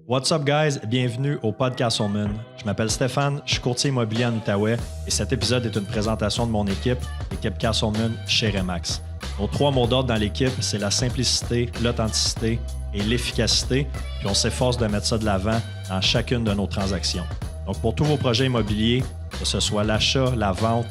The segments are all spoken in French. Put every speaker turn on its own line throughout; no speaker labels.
What's up guys, bienvenue au podcast Castleman. Je m'appelle Stéphane, je suis courtier immobilier en Outaouais et cet épisode est une présentation de mon équipe Castleman chez Remax. Nos 3 mots d'ordre dans l'équipe, c'est la simplicité, l'authenticité et l'efficacité, puis on s'efforce de mettre ça de l'avant dans chacune de nos transactions. Donc pour tous vos projets immobiliers, que ce soit l'achat, la vente,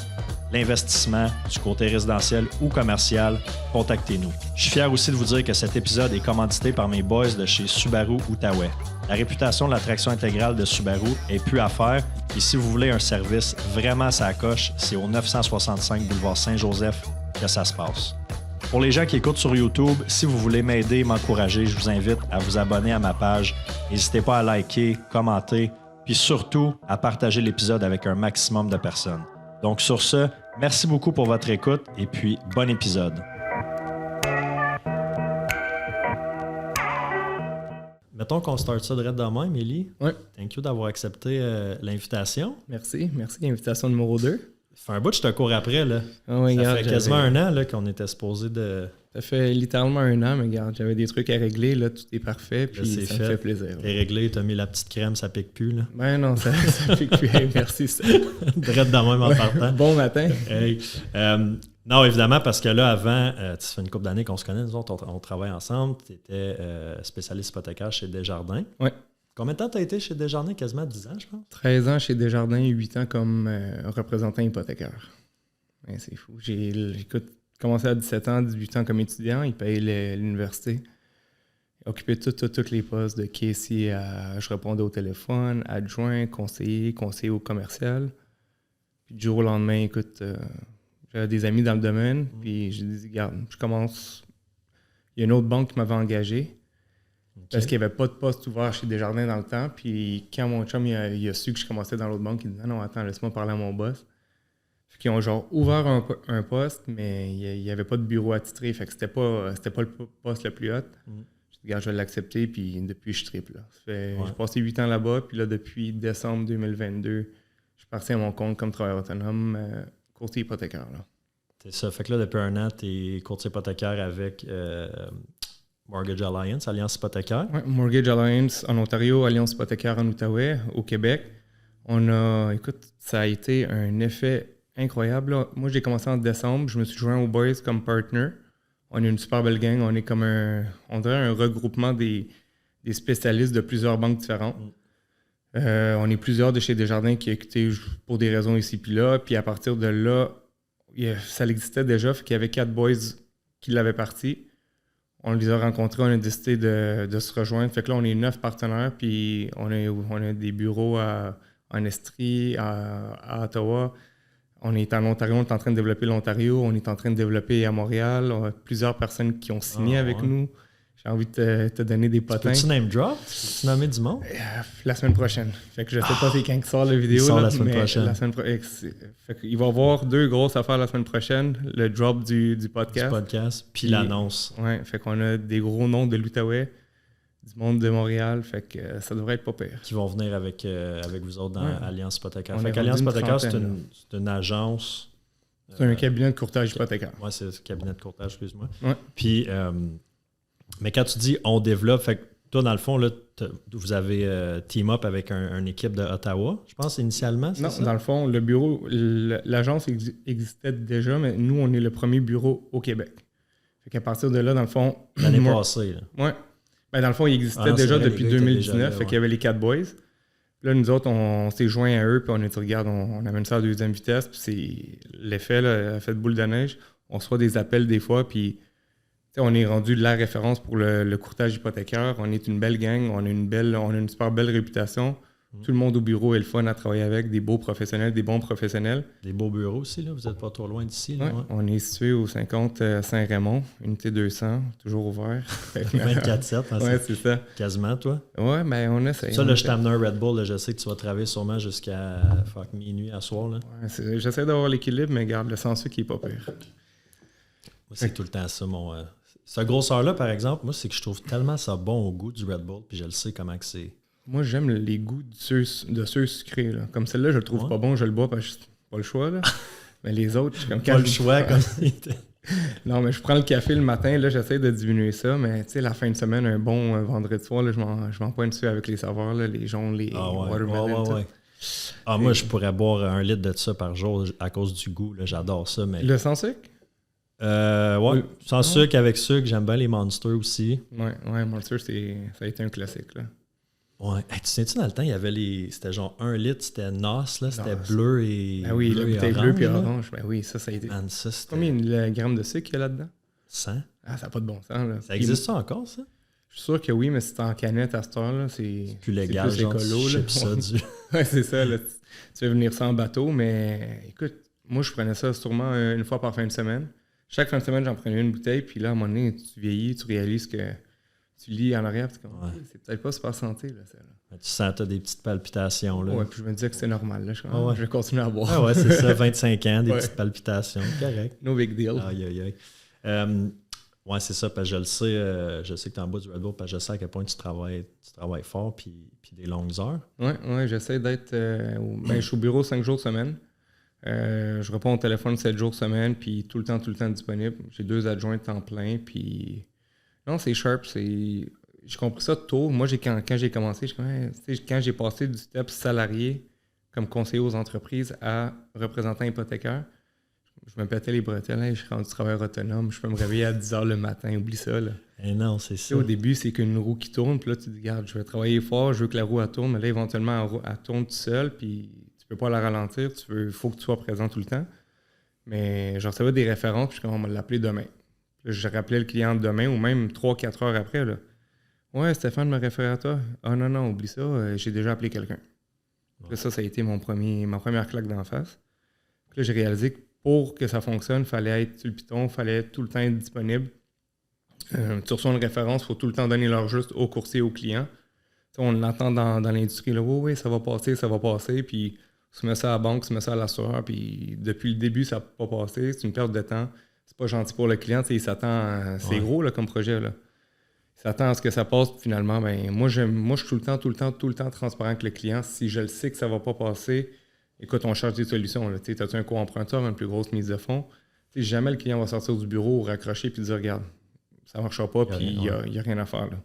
l'investissement, du côté résidentiel ou commercial, contactez-nous. Je suis fier aussi de vous dire que cet épisode est commandité par mes boys de chez Subaru Outaouais. La réputation de la traction intégrale de Subaru est plus à faire et si vous voulez un service vraiment à sa coche, c'est au 965 boulevard Saint-Joseph que ça se passe. Pour les gens qui écoutent sur YouTube, si vous voulez m'aider, m'encourager, je vous invite à vous abonner à ma page. N'hésitez pas à liker, commenter, puis surtout à partager l'épisode avec un maximum de personnes. Donc sur ce, merci beaucoup pour votre écoute et puis bon épisode. Mettons qu'on start ça direct de même, Élie.
Oui.
Thank you d'avoir accepté l'invitation.
Merci. Invitation numéro 2.
Ça fait un bout que je te cours après, là.
Oh my
ça fait quasiment un an là, qu'on était supposé de...
Ça fait littéralement un an, mais regarde, j'avais des trucs à régler, là, tout est parfait, puis
là,
ça me fait plaisir.
T'es réglé, t'as mis la petite crème, ça pique plus, là.
Ben non, ça pique plus. Hey, merci.
Direct de même en partant.
Bon matin.
Hey. Non, évidemment, parce que là, avant, ça fait une couple d'années qu'on se connaît, nous autres, on travaille ensemble. Tu étais spécialiste hypothécaire chez Desjardins.
Oui.
Combien de temps tu as été chez Desjardins? Quasiment 10 ans, je pense.
13 ans chez Desjardins, 8 ans comme représentant hypothécaire. Ben, c'est fou. J'ai commencé à 17 ans, 18 ans comme étudiant. Ils payaient l'université. J'ai occupé tous les postes de caissier je répondais au téléphone, adjoint, conseiller au commercial. Puis du jour au lendemain, écoute... j'avais des amis dans le domaine, puis j'ai dit, regarde, je commence. Il y a une autre banque qui m'avait engagé parce qu'il n'y avait pas de poste ouvert chez Desjardins dans le temps. Puis quand mon chum il a su que je commençais dans l'autre banque, il dit, non, attends, laisse-moi parler à mon boss. Fait qu'ils ont genre ouvert un poste, mais il n'y avait pas de bureau attitré, fait que c'était pas le poste le plus haut. J'ai dit, regarde, je vais l'accepter, puis depuis, je triple. J'ai passé 8 ans là-bas, puis là, depuis décembre 2022, je suis parti à mon compte comme travailleur autonome. Courtier hypothécaire. Là.
C'est ça. Fait que là, depuis un an, tu es courtier hypothécaire avec Mortgage Alliance, Alliance hypothécaire.
Oui, Mortgage Alliance en Ontario, Alliance hypothécaire en Outaouais, au Québec. Écoute, ça a été un effet incroyable. Là. Moi, j'ai commencé en décembre. Je me suis joint aux boys comme partner. On est une super belle gang. On est comme on dirait un regroupement des spécialistes de plusieurs banques différentes. On est plusieurs de chez Desjardins qui écoutaient pour des raisons ici puis là. Puis à partir de là, ça existait déjà. Fait qu'il y avait 4 boys qui l'avaient parti. On les a rencontrés, on a décidé de se rejoindre. Fait que là, on est 9 partenaires. Puis on a des bureaux en Estrie, à Ottawa. On est en Ontario, on est en train de développer l'Ontario. On est en train de développer à Montréal. On a plusieurs personnes qui ont signé avec nous. J'ai envie de te donner des potins.
Peux-tu name drop? Tu nommer du monde?
La semaine prochaine. Fait que je sais pas c'est quand qui sort la vidéo.
Il sort
là,
la semaine prochaine.
Fait qu'il va y avoir 2 grosses affaires la semaine prochaine. Le drop du podcast.
Puis l'annonce.
Ouais, fait qu'on a des gros noms de l'Outaouais, du monde de Montréal. Fait que ça devrait être pas pire.
Qui vont venir avec vous autres dans Alliance hypothécaire.
Fait
qu'Alliance hypothécaire, c'est une agence...
C'est un cabinet de courtage hypothécaire.
Oui, c'est un cabinet de courtage, excuse-moi.
Ouais.
Puis... mais quand tu dis « on développe », fait que toi, dans le fond, là, vous avez team up avec une équipe de Ottawa, je pense, initialement, c'est ça?
Non, dans le fond, le bureau, l'agence existait déjà, mais nous, on est le premier bureau au Québec. Fait qu'à partir de là, dans le fond...
L'année passée, là.
Oui. Ben, dans le fond, il existait déjà depuis 2019, fait qu'il y avait les 4 boys. Là, nous autres, on s'est joints à eux, puis on a dit, regarde, on amène ça à 2e vitesse, puis c'est l'effet, là, l'effet de boule de neige. On reçoit des appels des fois, puis... on est rendu de la référence pour le courtage hypothécaire. On est une belle gang, on a une super belle réputation. Tout le monde au bureau est le fun à travailler avec, des beaux professionnels, des bons professionnels.
Des beaux bureaux aussi, là. Vous n'êtes pas trop loin d'ici. Là,
ouais. On est situé au 50 Saint-Raymond, unité 200, toujours ouvert.
24/7, hein,
ouais, c'est ça.
Quasiment, toi.
Ouais, ben on essaie.
Ça, là, je t'amène un Red Bull. Là, je sais que tu vas travailler sûrement jusqu'à minuit à soir. Là.
Ouais, j'essaie d'avoir l'équilibre, mais garde le sans sucre qui est pas pire.
Moi, c'est tout le temps ça, mon... Ce grosseur-là, par exemple, moi, c'est que je trouve tellement ça bon au goût du Red Bull, puis je le sais comment que c'est.
Moi, j'aime les goûts de ceux sucrés. Là. Comme celle-là, je le trouve pas bon, je le bois parce que j'ai pas le choix. Là. Mais les autres, je suis comme...
Pas le choix, comme
Non, mais je prends le café le matin, là, j'essaie de diminuer ça, mais tu sais, la fin de semaine, un bon vendredi soir, là, je m'en pointe dessus avec les saveurs, là, les jaunes, les watermelon.
Ouais. Moi, je pourrais boire 1 litre de ça par jour à cause du goût, là, j'adore ça. Mais...
Le sans sucre?
Ouais, sans sucre, avec sucre, j'aime bien les Monster aussi.
Ouais, Monster, ça a été un classique, là.
Ouais. Hey, tu sais-tu, dans le temps, il y avait c'était genre 1 litre, c'était NOS, là, c'était bleu et.
Ah oui,
bleu
la bouteille bleue puis orange. Ben oui, ça a été.
Man, ça,
combien de grammes de sucre qu'il y a là-dedans?
100.
Ah, ça n'a pas de bon sens, là.
Ça existe ça encore, ça?
Je suis sûr que oui, mais si c'est en canette à cette heure-là, c'est
plus légal,
c'est plus écolo.
Là. Ça
ouais, c'est ça. Là. Tu veux venir ça en bateau, mais écoute, moi, je prenais ça sûrement une fois par fin de semaine. Chaque fin de semaine, j'en prenais une bouteille, puis là, à un moment donné, tu vieillis, tu réalises que tu lis en arrière, puis c'est peut-être pas super santé, là, ça. Là.
Tu sens que tu as des petites palpitations, là.
Ouais, puis je me disais que c'était normal, là. Je vais continuer à boire.
Ah ouais, c'est ça, 25 ans, des petites palpitations, correct.
No big deal.
Aïe. Ouais, c'est ça, parce que je sais que tu es en bas du Red Bull, parce que je sais à quel point tu travailles fort, puis des longues heures.
Ouais, j'essaie d'être... je suis au bureau 5 jours semaine. Je réponds au téléphone 7 jours semaine, puis tout le temps disponible. J'ai 2 adjoints de temps plein, puis... Non, c'est sharp, j'ai compris ça tôt. Moi, quand j'ai commencé, quand j'ai passé du step salarié comme conseiller aux entreprises à représentant hypothécaire, je me pétais les bretelles. Hein, je suis rendu travailleur autonome. Je peux me réveiller à 10 h le matin. Oublie ça. Là.
Et non, c'est ça.
Au début, c'est qu'une roue qui tourne. Puis là, tu te dis, regarde, je vais travailler fort. Je veux que la roue elle tourne. Mais là, éventuellement, elle tourne tout seul. Puis tu peux pas la ralentir. Il faut que tu sois présent tout le temps. Mais je recevais des références. Puis je on va l'appeler demain. Là, je rappelais le client demain ou même 3-4 heures après. Là. Ouais, Stéphane me réfère à toi. Ah non, oublie ça. J'ai déjà appelé quelqu'un. Ouais. Là, ça a été ma première claque d'en face. Puis là, j'ai réalisé que pour que ça fonctionne, il fallait être sur le piton, il fallait tout le temps être disponible. Tu reçois une référence, il faut tout le temps donner l'heure juste au courtier, au client. T'sais, on l'entend dans l'industrie, là, oui, ça va passer, puis tu mets ça à la banque, tu mets ça à l'assureur, puis depuis le début, ça n'a pas passé, c'est une perte de temps. C'est pas gentil pour le client, il s'attend, c'est gros là, comme projet. Là. Il s'attend à ce que ça passe, puis finalement, moi, je suis tout le temps transparent avec le client. Si je le sais que ça ne va pas passer, écoute, on cherche des solutions. Tu as-tu un co-emprunteur, une plus grosse mise de fonds? T'sais, jamais le client va sortir du bureau, raccrocher puis dire regarde, ça ne marchera pas, puis il n'y a rien à faire. Là.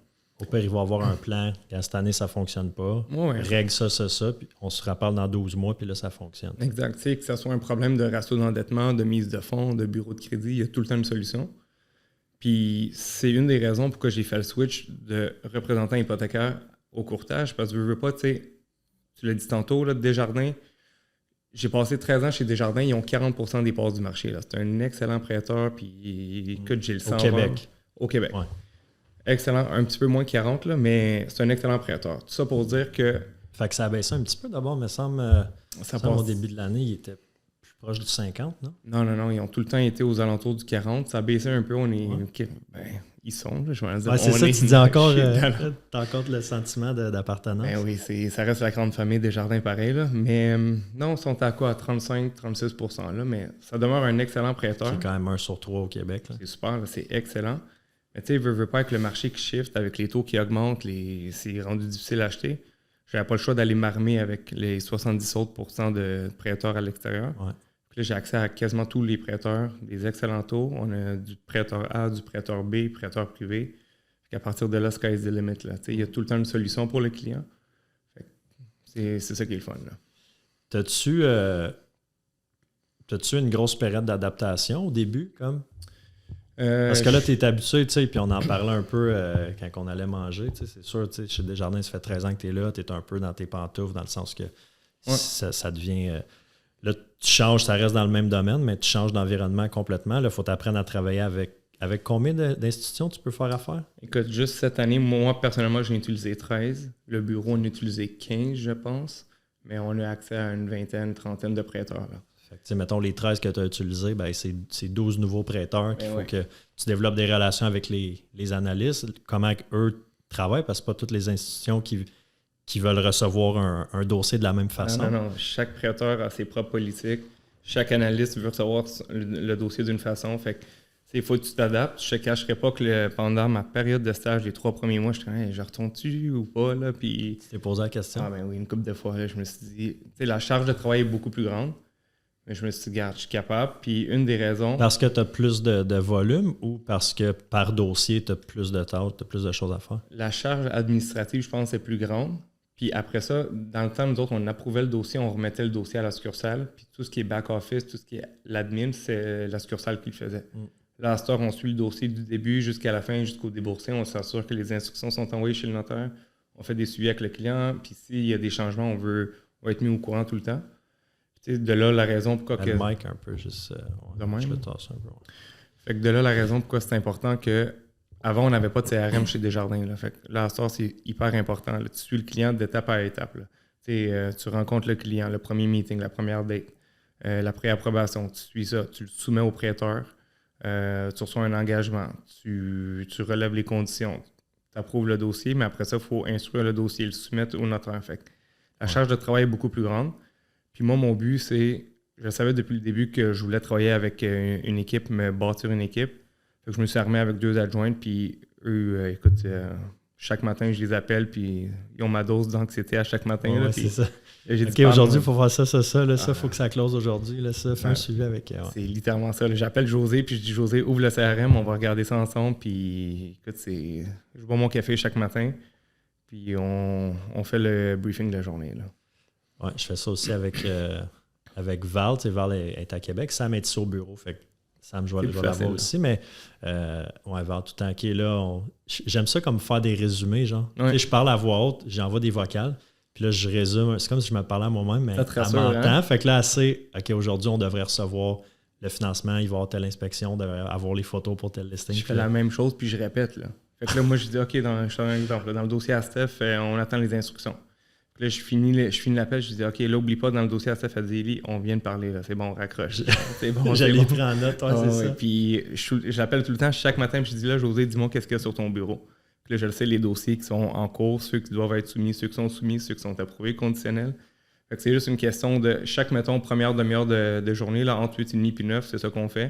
Au pire, il va avoir un plan. Quand cette année, ça ne fonctionne pas.
Ouais.
Règle ça, puis on se reparle dans 12 mois, puis là, ça fonctionne.
Exact. Que ce soit un problème de ratio d'endettement, de mise de fonds, de bureau de crédit, il y a tout le temps une solution. Puis c'est une des raisons pourquoi j'ai fait le switch de représentant hypothécaire au courtage, parce que je veux pas, tu l'as dit tantôt, là, Desjardins, j'ai passé 13 ans chez Desjardins, ils ont 40% des parts du marché. Là. C'est un excellent prêteur, puis écoute, j'ai le sang. Au Québec.
Ouais.
Excellent, un petit peu moins que 40, là, mais c'est un excellent prêteur. Tout ça pour dire que...
Fait que ça a baissé un petit peu d'abord, me semble, au début de l'année, il était plus proche du 50, non?
Non, ils ont tout le temps été aux alentours du 40. Ça a baissé un peu, on est... Ouais. Ils sont, là, je vais dire.
C'est ça, tu dis encore, t'as encore le sentiment d'appartenance.
Oui, ça reste la grande famille des jardins pareil, là. Mais non, ils sont à quoi? À 35-36%, là, mais ça demeure un excellent prêteur.
C'est quand même 1 sur 3 au Québec. Là.
C'est super, là, c'est excellent. Mais tu sais, veux pas avec le marché qui shift, avec les taux qui augmentent, c'est rendu difficile à acheter. J'avais pas le choix d'aller m'armer avec les 70 autres % de prêteurs à l'extérieur.
Ouais.
Puis là, j'ai accès à quasiment tous les prêteurs, des excellents taux. On a du prêteur A, du prêteur B, prêteur privé. À partir de là, sky's the limit. Il y a tout le temps une solution pour le client. C'est ça qui est le fun. Là.
T'as-tu une grosse période d'adaptation au début, comme? Parce que là, tu es habitué, puis on en parlait un peu quand on allait manger. C'est sûr, chez Desjardins, ça fait 13 ans que tu es là, tu es un peu dans tes pantoufles, dans le sens que ça devient... là, tu changes, ça reste dans le même domaine, mais tu changes d'environnement complètement. Là, il faut t'apprendre à travailler avec combien d'institutions tu peux faire affaire? Écoute,
juste cette année, moi, personnellement, j'ai utilisé 13. Le bureau, on a utilisé 15, je pense. Mais on a accès à une vingtaine, trentaine de prêteurs. Là.
Fait que, mettons, les 13 que tu as utilisés, c'est 12 nouveaux prêteurs qu'il faut que tu développes des relations avec les analystes. Comment eux travaillent, parce que c'est pas toutes les institutions qui veulent recevoir un dossier de la même façon.
Non. Chaque prêteur a ses propres politiques. Chaque analyste veut recevoir le dossier d'une façon. Fait que il faut que tu t'adaptes. Je ne te cacherai pas que pendant ma période de stage, les 3 premiers mois, je me disais, je retourne-tu ou pas? Là? Puis,
tu t'es posé la question?
Ah ben oui, une couple de fois. Là, je me suis dit, la charge de travail est beaucoup plus grande. Mais je me suis dit, regarde, je suis capable. Puis une des raisons...
Parce que tu as plus de volume ou parce que par dossier, tu as plus de tâches, tu as plus de choses à faire?
La charge administrative, je pense, est plus grande. Puis après ça, dans le temps, nous autres, on approuvait le dossier, on remettait le dossier à la succursale. Puis tout ce qui est back-office, tout ce qui est l'admin, c'est la succursale qui le faisait. Là, à cette heure, on suit le dossier du début jusqu'à la fin, jusqu'au déboursé. On s'assure que les instructions sont envoyées chez le notaire. On fait des suivis avec le client. Puis s'il y a des changements, on va être mis au courant tout le temps. Puis, de là, la raison pourquoi...
Le mic un peu, juste... je le tasse un peu.
Fait que de là, la raison pourquoi c'est important que... Avant, on n'avait pas de CRM chez Desjardins. Là. Fait que là, à ce soir, c'est hyper important. Là. Tu suis le client d'étape à étape. Tu rencontres le client, le premier meeting, la première date, la préapprobation. Tu suis ça, tu le soumets au prêteur, tu reçois un engagement, tu relèves les conditions, tu approuves le dossier, mais après ça, il faut instruire le dossier, le soumettre au notaire. Fait que la charge de travail est beaucoup plus grande. Puis moi, mon but, c'est... Je savais depuis le début que je voulais travailler avec une équipe, me bâtir une équipe. Fait que je me suis armé avec 2 adjointes, puis eux, écoute, chaque matin, je les appelle, puis ils ont ma dose d'anxiété à chaque matin. Là,
c'est ça.
J'ai
OK, aujourd'hui, il faut faire ça, ça. Il faut que ça close aujourd'hui. Là, ça, fais un suivi avec... Ouais.
C'est littéralement ça. Là. J'appelle José, puis je dis, José, ouvre le CRM, on va regarder ça ensemble. Puis, écoute, je bois mon café chaque matin, puis on fait le briefing de la journée. Là.
Ouais, je fais ça aussi avec Val. Tu sais, Val est à Québec. Sam est ici au bureau, fait que Sam, je vais l'avoir aussi, mais Val, tout le temps qui est là. J'aime ça comme faire des résumés, genre. Ouais. Tu sais, je parle à voix haute, j'envoie des vocales, puis là, je résume. C'est comme si je me parlais à moi-même, mais elle m'entend. Hein? Fait que là, c'est OK, aujourd'hui, on devrait recevoir le financement, il va y avoir telle inspection, avoir les photos pour tel listing.
Je fais la même chose, puis je répète. Là. Fait que là, moi, je dis OK, je te donne un exemple. Là, dans le dossier à Steph, on attend les instructions. Là, je finis l'appel, je dis OK, là, oublie pas, dans le dossier à Steph Adili, on vient de parler, là, c'est bon, on raccroche. C'est bon.
J'allais prendre en note, c'est ça.
Puis je l'appelle tout le temps, chaque matin, je dis là, José, dis-moi qu'est-ce qu'il y a sur ton bureau. Puis là, je le sais, les dossiers qui sont en cours, ceux qui doivent être soumis, ceux qui sont soumis, ceux qui sont approuvés, conditionnels. Fait que c'est juste une question de chaque, mettons, première demi-heure de journée, là, entre 8h30 et 9, c'est ça qu'on fait.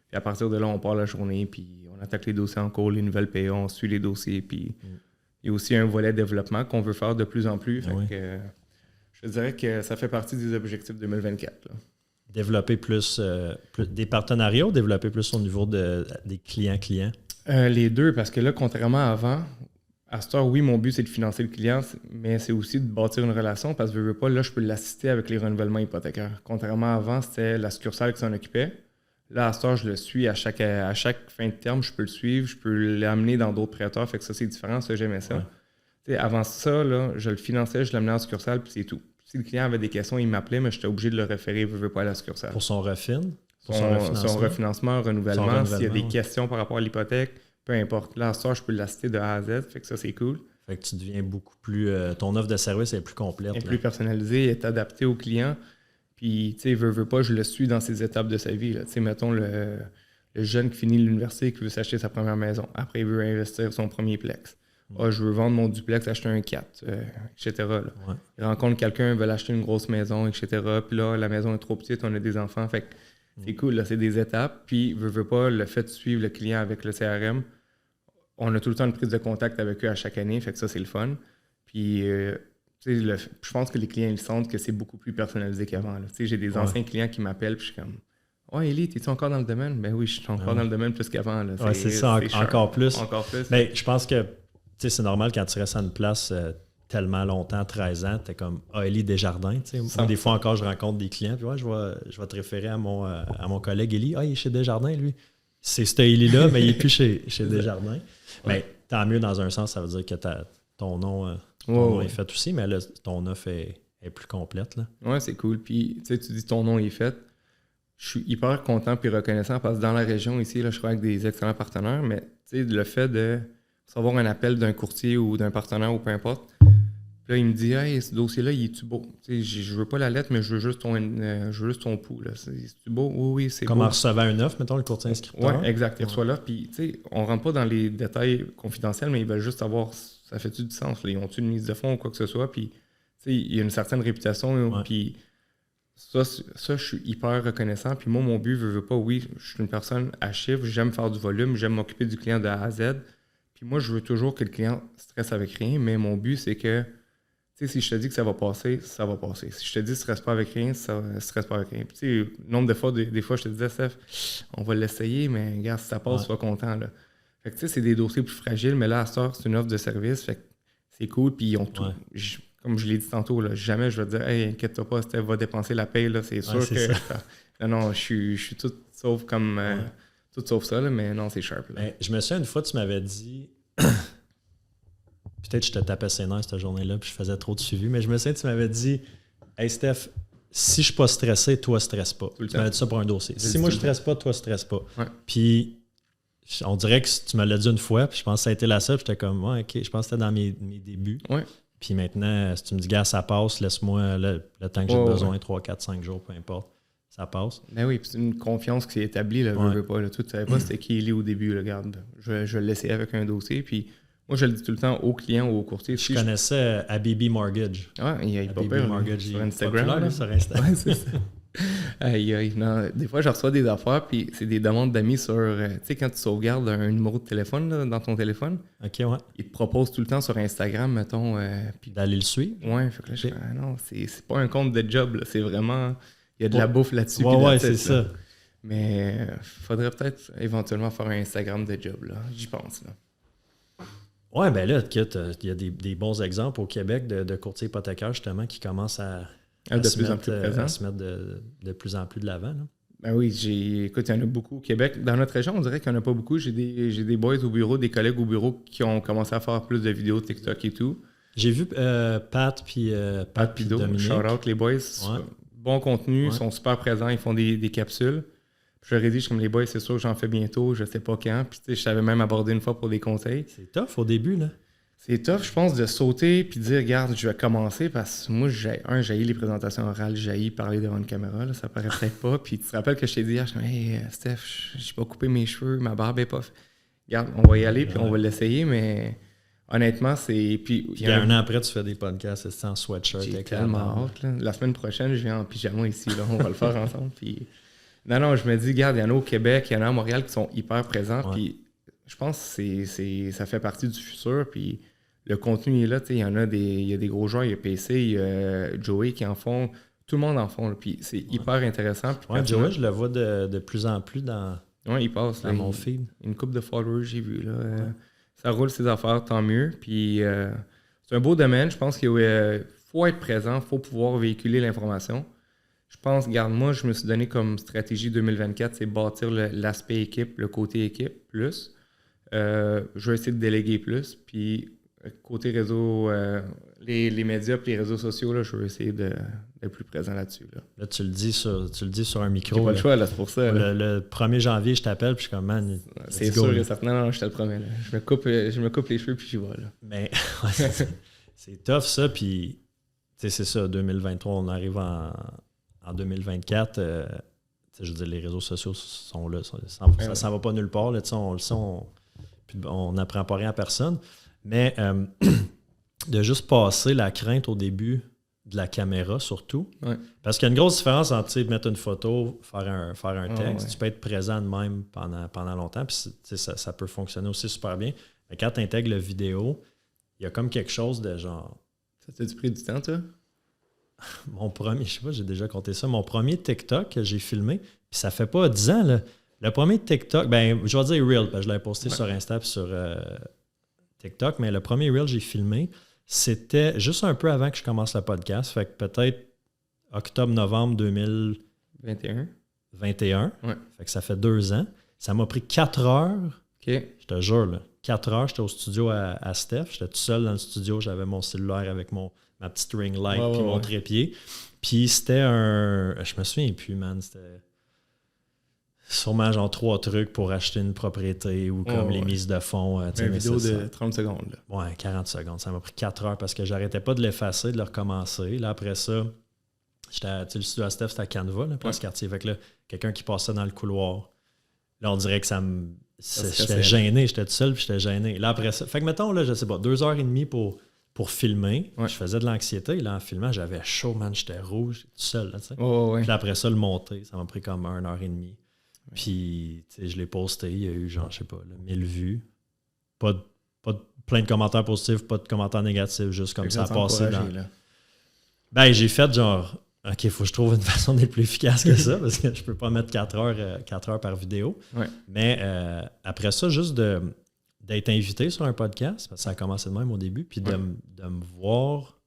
Puis à partir de là, on part la journée, puis on attaque les dossiers en cours, les nouvelles PA, on suit les dossiers, puis il y a aussi un volet développement qu'on veut faire de plus en plus. Fait que, je dirais que ça fait partie des objectifs 2024. Là.
Développer plus des partenariats ou développer plus au niveau des clients-clients?
Les deux, parce que là, contrairement à avant, à cette heure, oui, mon but, c'est de financer le client, mais c'est aussi de bâtir une relation parce que je veux pas, là, je peux l'assister avec les renouvellements hypothécaires. Contrairement à avant, c'était la succursale qui s'en occupait. Là, à cette heure, je le suis à chaque fin de terme, je peux le suivre, je peux l'amener dans d'autres prêteurs, fait que ça, c'est différent, ça, j'aimais ça. Ouais. Avant ça, là, je le finançais, je l'amenais en succursale, puis c'est tout. Si le client avait des questions, il m'appelait, mais j'étais obligé de le référer, je veux pas à la succursale.
Pour son refin?
Son refinancement, renouvellement, s'il y a des questions par rapport à l'hypothèque, peu importe. Là, à cette heure, je peux l'assister de A à Z, fait que ça, c'est cool.
Fait que tu deviens beaucoup plus... ton offre de service est plus complète.
Elle est plus personnalisée, elle est adaptée au client. Puis, tu sais, veut pas, je le suis dans ses étapes de sa vie. Tu sais, mettons le jeune qui finit l'université et qui veut s'acheter sa première maison. Après, il veut investir son premier plex. Je veux vendre mon duplex, acheter un 4, etc. Là. Ouais. Il rencontre quelqu'un, il veut acheter une grosse maison, etc. Puis là, la maison est trop petite, on a des enfants. Fait que c'est cool, là, c'est des étapes. Puis, veut pas, le fait de suivre le client avec le CRM, on a tout le temps une prise de contact avec eux à chaque année. Fait que ça, c'est le fun. Puis... je pense que les clients ils sentent que c'est beaucoup plus personnalisé qu'avant. J'ai des anciens clients qui m'appellent et je suis comme « Ouais, Élie, t'es-tu encore dans le domaine? » Ben oui, je suis encore dans le domaine plus qu'avant.
Ouais, c'est ça, encore plus.
Encore plus.
Mais je pense que c'est normal quand tu restes à une place tellement longtemps, 13 ans, t'es comme « Ah, Élie Desjardins. » Des fois encore, je rencontre des clients puis je vais te référer à mon collègue Élie. « Ah, il est chez Desjardins, lui. » C'est ce Élie-là, mais il n'est plus chez Desjardins. Mais tant mieux dans un sens, ça veut dire que ton nom... Ton nom est fait aussi, mais là, ton offre est plus complète.
Oui, c'est cool. Puis, tu dis ton nom est fait. Je suis hyper content et reconnaissant parce que dans la région ici, là, je travaille avec des excellents partenaires, mais le fait de recevoir un appel d'un courtier ou d'un partenaire ou peu importe, puis là, il me dit « Hey, ce dossier-là, il est-tu beau? » Je veux pas la lettre, mais je veux juste ton pouls. C'est-tu beau? Oui, c'est beau.
Comme en recevant une offre, mettons, le courtier inscripteur.
Oui, exact. Il reçoit l'offre. Puis, on rentre pas dans les détails confidentiels, mais ils veulent juste savoir... Ça fait-tu du sens? Là? Ils ont-tu une mise de fonds ou quoi que ce soit? Puis, il y a une certaine réputation. Ouais. Puis, ça, je suis hyper reconnaissant. Puis moi, mon but, je veux pas, oui, je suis une personne à chiffre, j'aime faire du volume, j'aime m'occuper du client de A à Z. Puis moi, je veux toujours que le client stresse avec rien, mais mon but, c'est que Tu sais, si je te dis que ça va passer, ça va passer. Si je te dis stresse pas avec rien, ça stresse pas avec rien. Puis, tu sais, nombre de fois, des fois, je te disais, Steph, on va l'essayer, mais regarde, si ça passe, sois content, là. Fait que, tu sais, c'est des dossiers plus fragiles, mais là, à cette heure, c'est une offre de service. Fait que c'est cool, puis ils ont tout. Comme je l'ai dit tantôt, là, jamais je vais te dire, hey, inquiète-toi pas, Steph va dépenser la paye, là, c'est sûr que. Non, je suis tout sauf comme. Tout sauf ça, là, mais non, c'est sharp. Là.
Je me souviens, une fois, tu m'avais dit. Peut-être que je te tapais ses nerfs cette journée-là, puis je faisais trop de suivi, mais je me souviens, tu m'avais dit, hey Steph, si je suis pas stressé, toi, stresse pas. Tu m'avais dit ça pour un dossier. Si moi, je stresse pas, toi, stresse pas.
Ouais.
Puis, on dirait que tu me l'as dit une fois, puis je pense que ça a été la seule, puis j'étais comme, ouais, OK, je pense que c'était dans mes débuts.
Ouais.
Puis maintenant, si tu me dis, gars, ça passe, laisse-moi le temps que j'ai besoin, 3, 4, 5 jours, peu importe, ça passe.
Ben oui, puis c'est une confiance qui s'est établie, là, je veux pas. Là, toi, tu savais pas c'était qui il est au début, là, regarde. Je vais le laisser avec un dossier, puis moi, je le dis tout le temps aux clients ou aux courtiers.
Je connaissais Habibi Mortgage.
Ouais, il est pas peur, sur Instagram.
Populaire, sur Instagram.
Ouais, c'est ça. Non, des fois, je reçois des affaires, puis c'est des demandes d'amis sur... tu sais, quand tu sauvegardes un numéro de téléphone là, dans ton téléphone,
OK, ouais.
Ils te proposent tout le temps sur Instagram, mettons... puis
d'aller le suivre?
Ouais, fait que là, je fais, non, c'est pas un compte de job, là, c'est vraiment... Il y a de la bouffe là-dessus.
Ouais, c'est ça.
Mais faudrait peut-être éventuellement faire un Instagram de job, là. J'y pense, là.
Ouais, ben là, il y a des bons exemples au Québec de courtiers hypothécaires, justement, qui commencent à se mettre de plus en plus de l'avant. Là.
Ben oui, écoute, il y en a beaucoup au Québec. Dans notre région, on dirait qu'il n'y en a pas beaucoup. J'ai des boys au bureau, des collègues au bureau qui ont commencé à faire plus de vidéos TikTok et tout.
J'ai vu Pat puis Dominique.
Shout-out les boys. Ouais. Bon contenu, ils sont super présents, ils font des capsules. Je leur ai dit, je suis comme les boys, c'est sûr que j'en fais bientôt, je sais pas quand. Puis tu sais, je savais même aborder une fois pour des conseils.
C'est tough au début, là.
C'est tough, je pense, de sauter puis de dire, regarde, je vais commencer parce que moi, j'haïs les présentations orales, j'haïs parler devant une caméra, là, ça paraît peut-être pas. Puis tu te rappelles que je t'ai dit hier, je suis comme, hey, Steph, j'ai pas coupé mes cheveux, ma barbe est pas... Regarde, on va y aller puis on va l'essayer, mais honnêtement, c'est... Puis
un an après, tu fais des podcasts en sweatshirt.
J'ai tellement hâte, là. La semaine prochaine, je viens en pyjama ici, là, on va le faire ensemble, puis... Non, je me dis, regarde, il y en a au Québec, il y en a à Montréal qui sont hyper présents, puis je pense que ça fait partie du futur, puis le contenu est là, tu sais, il y a des gros joueurs, il y a PC, il y a Joey qui en font, tout le monde en font, puis c'est hyper intéressant.
Ouais, Joey, je le vois de plus en plus dans
il passe,
dans mon feed.
Une couple de followers, j'ai vu, là. Ça roule ses affaires, tant mieux, puis c'est un beau domaine, je pense qu'il faut être présent, il faut pouvoir véhiculer l'information. Je pense, regarde, moi, je me suis donné comme stratégie 2024, c'est bâtir l'aspect équipe, le côté équipe plus. Je vais essayer de déléguer plus. Puis, côté réseau, les médias et les réseaux sociaux, là, je vais essayer d'être plus présent là-dessus. Là,
tu le dis sur un micro.
J'ai pas le choix, là, c'est pour ça.
Le 1er janvier, je t'appelle, puis je suis comme, man,
c'est sûr et certain. Non, je te le promets. Là. Je me coupe les cheveux, puis j'y vais. Là.
Mais, c'est tough, ça. Puis, tu sais, c'est ça, 2023, on arrive en 2024, je veux dire, les réseaux sociaux sont là. Ça ne s'en va pas nulle part. Là, on le sait, on n'apprend pas rien à personne. Mais de juste passer la crainte au début de la caméra, surtout.
Ouais.
Parce qu'il y a une grosse différence entre mettre une photo, faire un texte. Tu peux être présent de même pendant longtemps. Puis ça peut fonctionner aussi super bien. Mais quand tu intègres la vidéo, il y a comme quelque chose de genre...
Ça t'a-tu pris du temps, toi?
Mon premier, je sais pas, j'ai déjà compté ça. Mon premier TikTok que j'ai filmé, puis ça fait pas 10 ans, là. Le premier TikTok, je vais dire Reel, parce que je l'avais posté sur Insta et sur TikTok, mais le premier Reel que j'ai filmé, c'était juste un peu avant que je commence le podcast. Fait que peut-être octobre-novembre 2021.
Ouais.
Fait que ça fait 2 ans. Ça m'a pris 4 heures.
OK.
Je te jure, là. 4 heures, j'étais au studio à Steph. J'étais tout seul dans le studio. J'avais mon cellulaire avec ma petite ring light puis mon trépied. Puis c'était je me souviens plus, man. C'était sûrement genre 3 trucs pour acheter une propriété ou comme les mises de fonds.
Une vidéo de 30 secondes. Là.
Ouais, 40 secondes. Ça m'a pris 4 heures parce que j'arrêtais pas de l'effacer, de le recommencer. Là, après ça, le studio à Steph, c'était à Canva, là, place quartier. Fait que là, quelqu'un qui passait dans le couloir. Là, on dirait que j'étais gêné. J'étais tout seul puis j'étais gêné. Là, après ça, fait que mettons, là, je sais pas, 2h30 pour filmer. Ouais. Je faisais de l'anxiété. Là, en filmant, j'avais chaud, man. J'étais rouge. J'étais tout seul. Là, Puis là, après ça, le monter, ça m'a pris comme 1h30. Ouais. Puis, je l'ai posté. Il y a eu, genre, je sais pas, 1000 vues. Pas plein de commentaires positifs, pas de commentaires négatifs, juste comme ça a passé dans...
Là.
Ben, j'ai fait genre, OK, il faut que je trouve une façon d'être plus efficace que ça, parce que je peux pas mettre 4 heures par vidéo.
Ouais.
Mais après ça, juste d'être invité sur un podcast, parce que ça a commencé de même au début, puis de me voir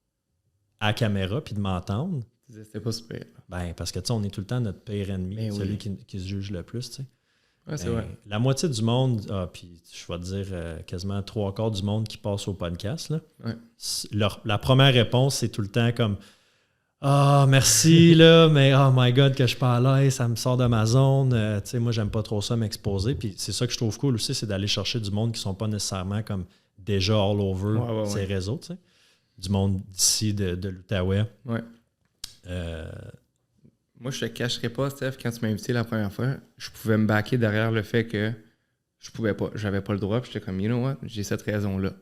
à la caméra, puis de m'entendre.
C'était pas super.
Ben, parce que, tu sais, on est tout le temps notre pire ennemi,
Ben
celui
oui.
qui se juge le plus, tu sais.
Ouais, c'est vrai.
La moitié du monde, puis je vais te dire quasiment 3/4 du monde qui passe au podcast, là, la première réponse, c'est tout le temps comme « merci, là, mais oh my God, que je suis pas à l'aise, ça me sort de ma zone. Tu sais, moi, j'aime pas trop ça m'exposer. » Puis c'est ça que je trouve cool aussi, c'est d'aller chercher du monde qui sont pas nécessairement comme déjà all over ces réseaux, tu sais. Du monde d'ici, de l'Outaouais.
Ouais. Moi, je te cacherai pas, Steph, quand tu m'as invité la première fois, je pouvais me backer derrière le fait que je pouvais pas, j'avais pas le droit, puis j'étais comme, you know what, j'ai cette raison-là.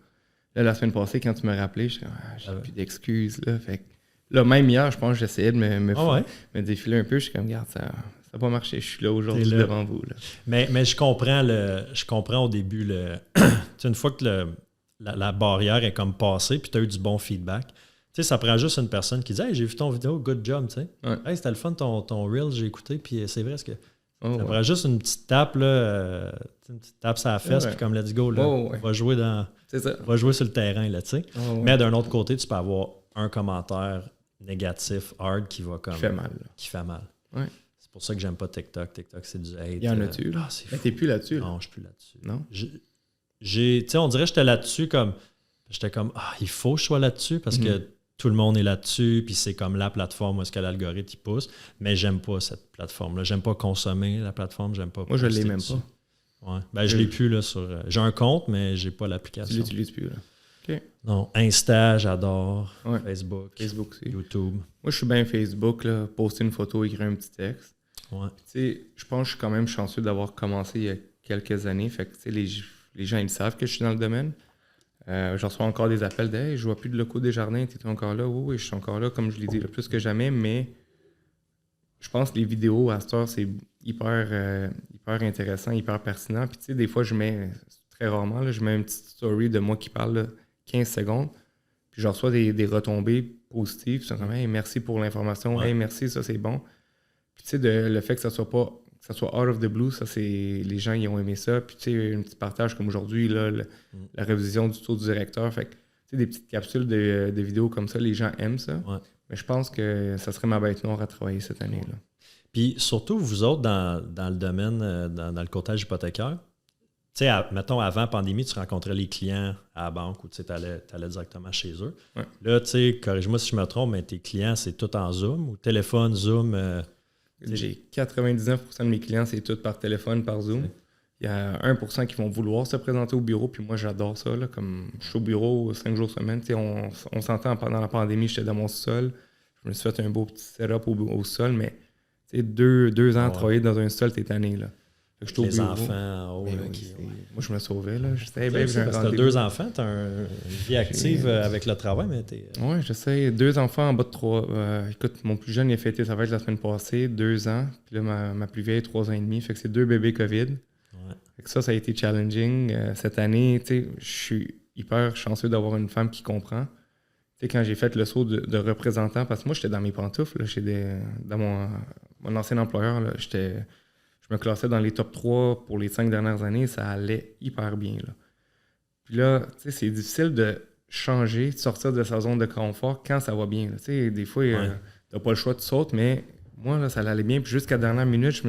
Là, la semaine passée, quand tu m'as rappelé, j'étais comme, j'ai plus d'excuses, là. Fait que, là, même hier, je pense que j'essayais de me défiler un peu, je suis comme, regarde, ça n'a pas marché, je suis là aujourd'hui devant vous, là.
Mais je comprends au début, une fois que la barrière est comme passée, puis tu as eu du bon feedback. Tu sais, ça prend juste une personne qui dit « Hey, j'ai vu ton vidéo, good job, tu sais. Hey, c'était le fun ton reel, j'ai écouté, puis c'est vrai, ce que... ça prend juste une petite tape, là, une petite tape sur la fesse, puis comme let's go, là, on va jouer va jouer sur le terrain, là, tu sais. Mais d'un autre côté, tu peux avoir un commentaire négatif, hard, qui va comme... Qui fait mal.
Ouais.
C'est pour ça que j'aime pas TikTok. TikTok, c'est du hate.
Il y en a-tu, là? Mais t'es plus là-dessus, là?
Non, je suis plus là-dessus.
Non?
Tu sais, on dirait que j'étais là-dessus comme... J'étais comme, il faut que je sois là-dessus, parce que tout le monde est là-dessus, puis c'est comme la plateforme où est-ce que l'algorithme il pousse, mais j'aime pas cette plateforme-là. J'aime pas consommer la plateforme, j'aime pas...
Moi, je l'ai même pas.
Ouais. Ben, je l'ai plus, là, sur... j'ai un compte, mais j'ai pas l'application.
Tu l'utilises plus, là? OK.
Non, Insta, j'adore. Facebook
aussi.
YouTube.
Moi, je suis bien Facebook, là, poster une photo, écrire un petit texte.
Ouais.
Tu sais, je pense que je suis quand même chanceux d'avoir commencé il y a quelques années, fait que, tu sais, les gens, ils savent que je suis dans le domaine. Je reçois encore des appels de « Hey, je vois plus de locaux Desjardins, t'es encore là? » Oui, je suis encore là, comme je l'ai dit, là, plus que jamais, mais je pense que les vidéos à cette heure, c'est hyper intéressant, hyper pertinent. Puis tu sais, des fois, je mets, très rarement, là, je mets une petite story de moi qui parle là, 15 secondes, puis je reçois des retombées positives. C'est comme « Hey, merci pour l'information. Hey, merci, ça c'est bon. » Puis tu sais, le fait que ça soit pas... que ça soit out of the blue, ça c'est les gens ils ont aimé ça. Puis tu sais, un petit partage comme aujourd'hui, là, la révision du tour du directeur. Fait que tu sais, des petites capsules de vidéos comme ça, les gens aiment ça. Ouais. Mais je pense que ça serait ma bête noire à travailler cette année. Là.
Puis surtout, vous autres, dans le domaine, dans le courtage hypothécaire, tu sais, mettons, avant pandémie, tu rencontrais les clients à la banque ou tu allais directement chez eux. Ouais. Là, tu sais, corrige-moi si je me trompe, mais tes clients, c'est tout en Zoom ou téléphone, Zoom?
J'ai 99% de mes clients, c'est tout par téléphone, par Zoom. Il y a 1% qui vont vouloir se présenter au bureau, puis moi, j'adore ça. Là, comme je suis au bureau 5 jours semaine. On s'entend pendant la pandémie, j'étais dans mon sol. Je me suis fait un beau petit setup au sol, mais 2 ans à travailler dans un sol, t'es tanné. Là.
Les enfants en haut.
Moi, je me sauvais. Là.
Parce que t'as 2 enfants, t'as une vie active avec le travail, mais t'es...
Oui, je sais. 2 enfants en bas de 3. Écoute, mon plus jeune, il a fêté sa fête la semaine passée, 2 ans. Puis là, ma plus vieille, 3 ans et demi. Fait que c'est 2 bébés COVID. Ouais. Fait que ça a été challenging. Cette année, tu sais, je suis hyper chanceux d'avoir une femme qui comprend. Tu sais, quand j'ai fait le saut de représentant, parce que moi, j'étais dans mes pantoufles, là, dans mon ancien employeur, là, je me classais dans les top 3 pour les 5 dernières années, ça allait hyper bien. Là. Puis là, tu sais, c'est difficile de changer, de sortir de sa zone de confort quand ça va bien. Tu sais, des fois, t'as pas le choix, tu sautes, mais moi, là, ça allait bien. Puis jusqu'à la dernière minute,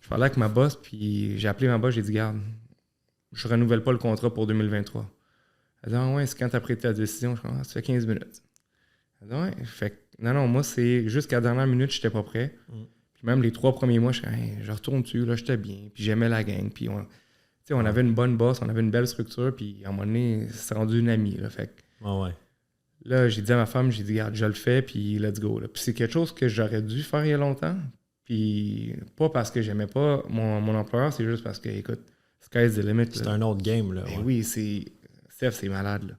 je parlais avec ma boss, puis j'ai appelé ma boss, j'ai dit, garde, je renouvelle pas le contrat pour 2023. Elle dit, ouais, c'est quand t'as pris ta décision? Je dis, ça fait 15 minutes. Elle dit, ouais, fait que, non, moi, c'est jusqu'à la dernière minute, j'étais pas prêt. Même les 3 premiers mois, je retourne dessus, là, j'étais bien, puis j'aimais la gang, puis on avait une bonne boss, on avait une belle structure, puis à un moment donné, c'est rendu une amie, là, fait que, là, j'ai dit à ma femme, j'ai dit, regarde, je le fais, puis let's go, là. Puis c'est quelque chose que j'aurais dû faire il y a longtemps, puis pas parce que j'aimais pas mon employeur, c'est juste parce que, écoute, sky's the limit.
C'est un autre game, là.
Oui, Steph, c'est malade, là.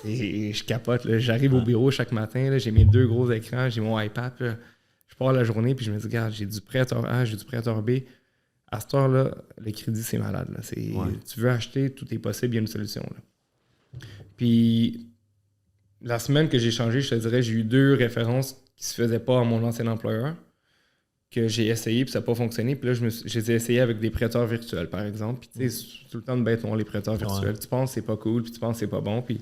Et je capote, là. J'arrive au bureau chaque matin, là, j'ai mes 2 gros écrans, j'ai mon iPad, là. Je pars la journée, puis je me dis, regarde, j'ai du prêteur A, j'ai du prêteur B. À cette heure-là, le crédit, c'est malade. Là. Tu veux acheter, tout est possible, il y a une solution. Là. Puis la semaine que j'ai changé, je te dirais, j'ai eu 2 références qui se faisaient pas à mon ancien employeur, que j'ai essayé puis ça n'a pas fonctionné. Puis là, je les ai essayés avec des prêteurs virtuels, par exemple. Puis tu sais, c'est tout le temps de bête, les prêteurs virtuels. Tu penses que c'est pas cool, puis tu penses que c'est pas bon. Puis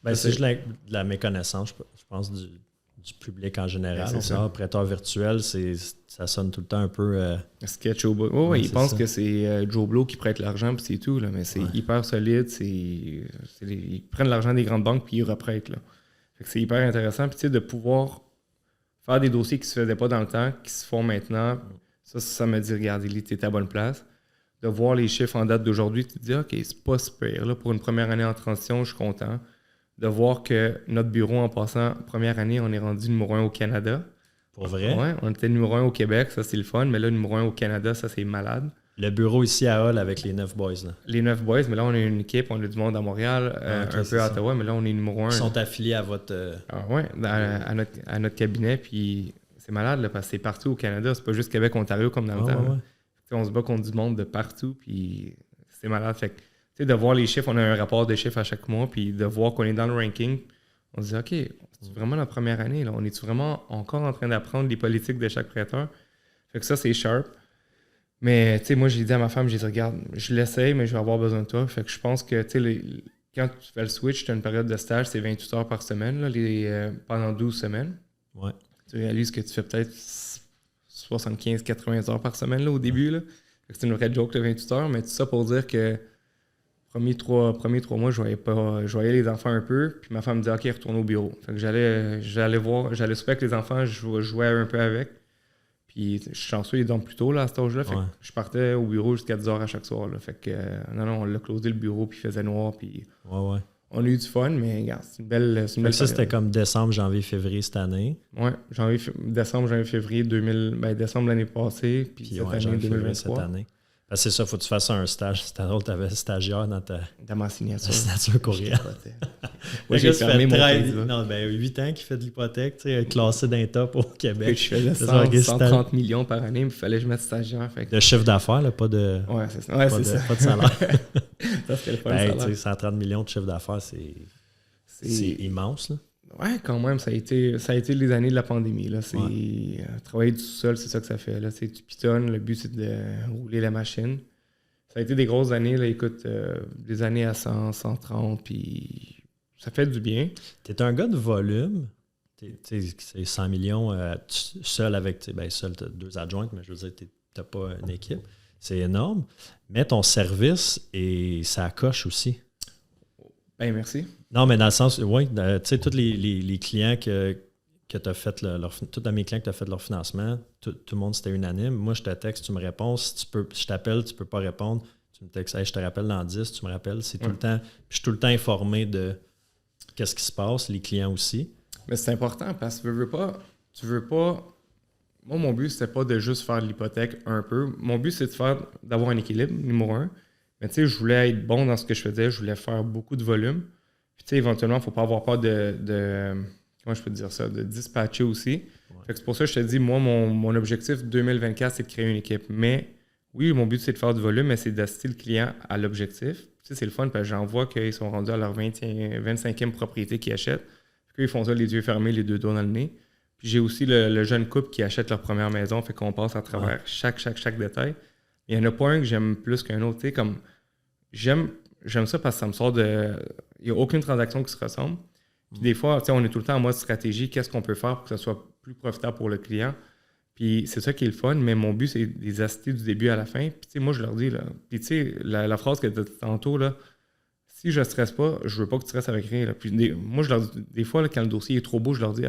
c'est juste de la méconnaissance, je pense, du public en général.
C'est ça.
Prêteur virtuel, ça sonne tout le temps un peu...
sketch au bout. Ils pensent que c'est Joe Blow qui prête l'argent, puis c'est tout. Là, mais c'est hyper solide. Ils prennent l'argent des grandes banques, puis ils reprêtent. Là. Fait que c'est hyper intéressant. Puis tu sais, de pouvoir faire des dossiers qui se faisaient pas dans le temps, qui se font maintenant, ça me dit, regarde, Élie, t'es à bonne place. De voir les chiffres en date d'aujourd'hui, tu te dis, OK, c'est pas super. Là, pour une première année en transition, je suis content. De voir que notre bureau, en passant, première année, on est rendu numéro 1 au Canada.
Pour vrai?
Ouais, on était numéro 1 au Québec, ça c'est le fun, mais là, numéro 1 au Canada, ça c'est malade.
Le bureau ici à Hull avec les 9 boys. Là.
Les 9 boys, mais là, on a une équipe, on a du monde à Montréal, un peu à Ottawa, mais là, on est numéro 1.
Ils sont affiliés à votre...
à notre cabinet, puis c'est malade, là, parce que c'est partout au Canada, c'est pas juste Québec-Ontario comme dans le temps.
Ouais.
On se bat contre du monde de partout, puis c'est malade. Fait que, de voir les chiffres, on a un rapport de chiffres à chaque mois, puis de voir qu'on est dans le ranking, on se dit, OK, c'est vraiment la première année, là. On est vraiment encore en train d'apprendre les politiques de chaque prêteur? Fait que ça, c'est sharp. Mais, tu sais, moi, j'ai dit à ma femme, j'ai dit, regarde, je l'essaye, mais je vais avoir besoin de toi. Fait que je pense que, tu sais, quand tu fais le switch, tu as une période de stage, c'est 28 heures par semaine, là, pendant 12 semaines.
Ouais.
Tu réalises que tu fais peut-être 75-80 heures par semaine, là, au début, là. Fait que c'est une vraie joke de 28 heures, mais tout ça pour dire que premiers trois mois, je voyais les enfants un peu, puis ma femme me dit, OK, retourne au bureau. Fait que j'allais souper avec les enfants, je jouais un peu avec. Puis je suis chanceux, ils dorment plus tôt là, à cet âge-là. Fait que je partais au bureau jusqu'à 10 heures à chaque soir. Là. Fait que non, on l'a closé le bureau, puis il faisait noir, puis on a eu du fun, mais regarde, c'est une belle
ça, c'était comme décembre, janvier, février cette année.
Ouais, décembre, janvier, février, décembre l'année passée, puis cette année, 2023.
Cette année. C'est ça, il faut que tu fasses un stage. C'était drôle, tu avais stagiaire dans
ma signature.
courrière.
Moi, j'ai fermé mon crédit.
Non, 8 ans qu'il fait de l'hypothèque, classé d'un top au Québec.
Je faisais 130 millions par année, mais il fallait que je mette stagiaire.
De chiffre d'affaires, là, pas de,
c'est ça.
pas de salaire.
Ça, c'était le fun, le salaire.
130 millions de chiffre d'affaires, c'est immense. Là.
Ouais, quand même, ça a été les années de la pandémie. Là. Travailler du sous-sol, c'est ça que ça fait. Là. Tu pitonnes, le but c'est de rouler la machine. Ça a été des grosses années, là, écoute, des années à 100, 130, puis ça fait du bien.
T'es un gars de volume. C'est 100 millions seul avec, seul t'as 2 adjointes, mais je veux dire, t'as pas une équipe. C'est énorme. Mais ton service, et ça coche aussi.
Ben, merci.
Non, mais dans le sens, oui, tu sais, tous les clients que tu as fait, tous mes clients que tu as fait leur financement, tout le monde, c'était unanime. Moi, je te texte, tu me réponds. Si je t'appelle, tu ne peux pas répondre. Tu me textes, hey, je te rappelle dans 10, tu me rappelles. C'est tout le temps. Je suis tout le temps informé de qu'est-ce qui se passe, les clients aussi.
Mais c'est important parce que tu veux pas. Moi, mon but, c'était pas de juste faire de l'hypothèque un peu. Mon but, c'est d'avoir un équilibre, numéro 1. Mais tu sais, je voulais être bon dans ce que je faisais. Je voulais faire beaucoup de volume. Puis tu sais, éventuellement, il ne faut pas avoir peur de comment je peux dire ça, de dispatcher aussi. Ouais. Fait que c'est pour ça que je te dis, moi, mon objectif 2024, c'est de créer une équipe. Mais oui, mon but, c'est de faire du volume, mais c'est d'assister le client à l'objectif. Tu sais, c'est le fun parce que j'en vois qu'ils sont rendus à leur 25e propriété qu'ils achètent. Puis ils font ça les yeux fermés, les 2 doigts dans le nez. Puis j'ai aussi le jeune couple qui achète leur première maison. Fait qu'on passe à travers chaque détail. Il n'y en a pas un que j'aime plus qu'un autre. Tu sais, comme j'aime ça parce que ça me sort de... Il n'y a aucune transaction qui se ressemble. Puis des fois, tu sais, on est tout le temps en mode stratégie. Qu'est-ce qu'on peut faire pour que ça soit plus profitable pour le client? Puis c'est ça qui est le fun, mais mon but, c'est de les assister du début à la fin. Puis tu sais, moi, je leur dis, là... Puis tu sais, la phrase que tu as dit tantôt, là, si je ne stresse pas, je veux pas que tu stresses avec rien. Là. Puis moi, je leur dis, des fois, là, quand le dossier est trop beau, je leur dis,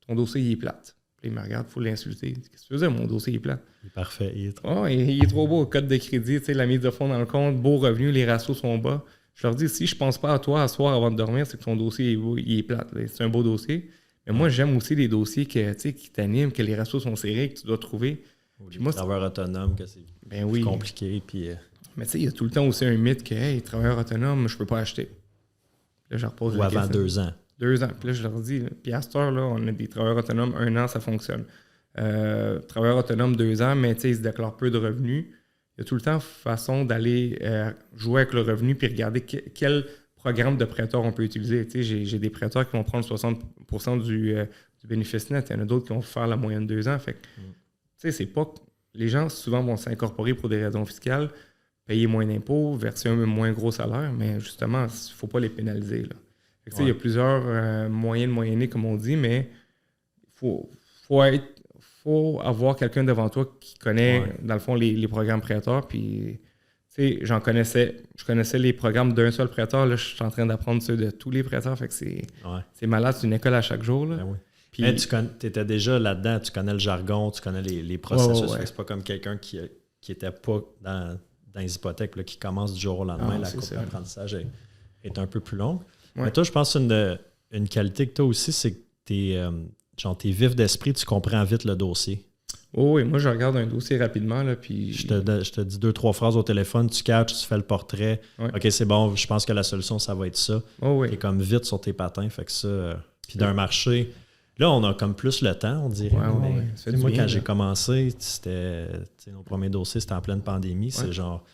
ton dossier, il est plate. Puis ils me regardent, il faut l'insulter. Qu'est-ce que tu veux dire, mon dossier est plate?
Il est parfait. Il
est trop beau. Code de crédit, la mise de fonds dans le compte, beau revenu, les ratios sont bas. Je leur dis, si je pense pas à toi à soir avant de dormir, c'est que ton dossier il est plate. Là. C'est un beau dossier. Mais moi, j'aime aussi les dossiers qui t'animent, que les ratios sont serrés, que tu dois trouver.
Puis moi, travailleur autonome, que c'est compliqué. Puis,
mais tu sais, il y a tout le temps aussi un mythe que, hey, travailleur autonome, je peux pas acheter. Là, je repose
ou avant 2 ans.
2 ans. Puis là, je leur dis, puis à cette heure-là, on a des travailleurs autonomes, 1 an, ça fonctionne. Travailleurs autonomes, 2 ans, mais tu sais, ils se déclarent peu de revenus. Il y a tout le temps façon d'aller jouer avec le revenu puis regarder quelle programmes de prêteurs on peut utiliser. Tu sais, j'ai des prêteurs qui vont prendre 60% du bénéfice net. Il y en a d'autres qui vont faire la moyenne de 2 ans. Fait que, tu sais, c'est pas... Les gens, souvent, vont s'incorporer pour des raisons fiscales, payer moins d'impôts, verser un moins gros salaire, mais justement, il ne faut pas les pénaliser, là. Fait que, il y a plusieurs moyens de moyenner, comme on dit, mais il faut avoir quelqu'un devant toi qui connaît, dans le fond, les programmes prêteurs. Puis, tu sais, je connaissais les programmes d'un seul prêteur. Là, je suis en train d'apprendre ceux de tous les prêteurs. Fait que c'est malade, c'est une école à chaque jour. Là.
Ben oui.
Puis,
tu étais déjà là-dedans, tu connais le jargon, tu connais les processus. C'est pas comme quelqu'un qui était pas dans les hypothèques, là, qui commence du jour au lendemain. La courbe d'apprentissage est un peu plus longue. Ouais. Mais toi, je pense une qualité que tu as aussi, c'est que t'es vif d'esprit, tu comprends vite le dossier.
Oh oui, moi je regarde un dossier rapidement. Là, puis...
je te dis 2-3 phrases au téléphone, tu catches, tu fais le portrait. Ouais. OK, c'est bon, je pense que la solution, ça va être ça.
Oh oui.
Tu es comme vite sur tes patins. Fait que ça. Puis d'un marché, là, on a comme plus le temps, on dirait. Mais, moi, quand j'ai commencé, nos premiers dossiers, c'était en pleine pandémie. Ouais. C'est genre,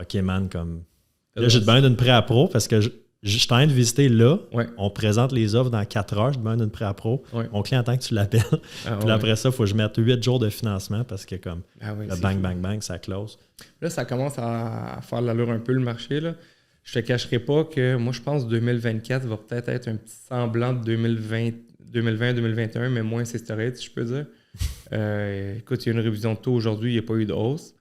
OK, man, comme. Là, j'ai demandé d'une pré-appro parce que je suis en train de visiter là. Ouais. On présente les offres dans 4 heures. Je demande une pré-appro. Ouais. Mon client attend que tu l'appelles. Puis après ça, il faut que je mette 8 jours de financement parce que comme le bang, ça close.
Là, ça commence à faire l'allure un peu le marché. Là. Je te cacherai pas que moi, je pense que 2024 va peut-être être un petit semblant de 2020-2021, mais moins historique, si je peux dire. Écoute, il y a une révision de taux aujourd'hui, il n'y a pas eu de hausse.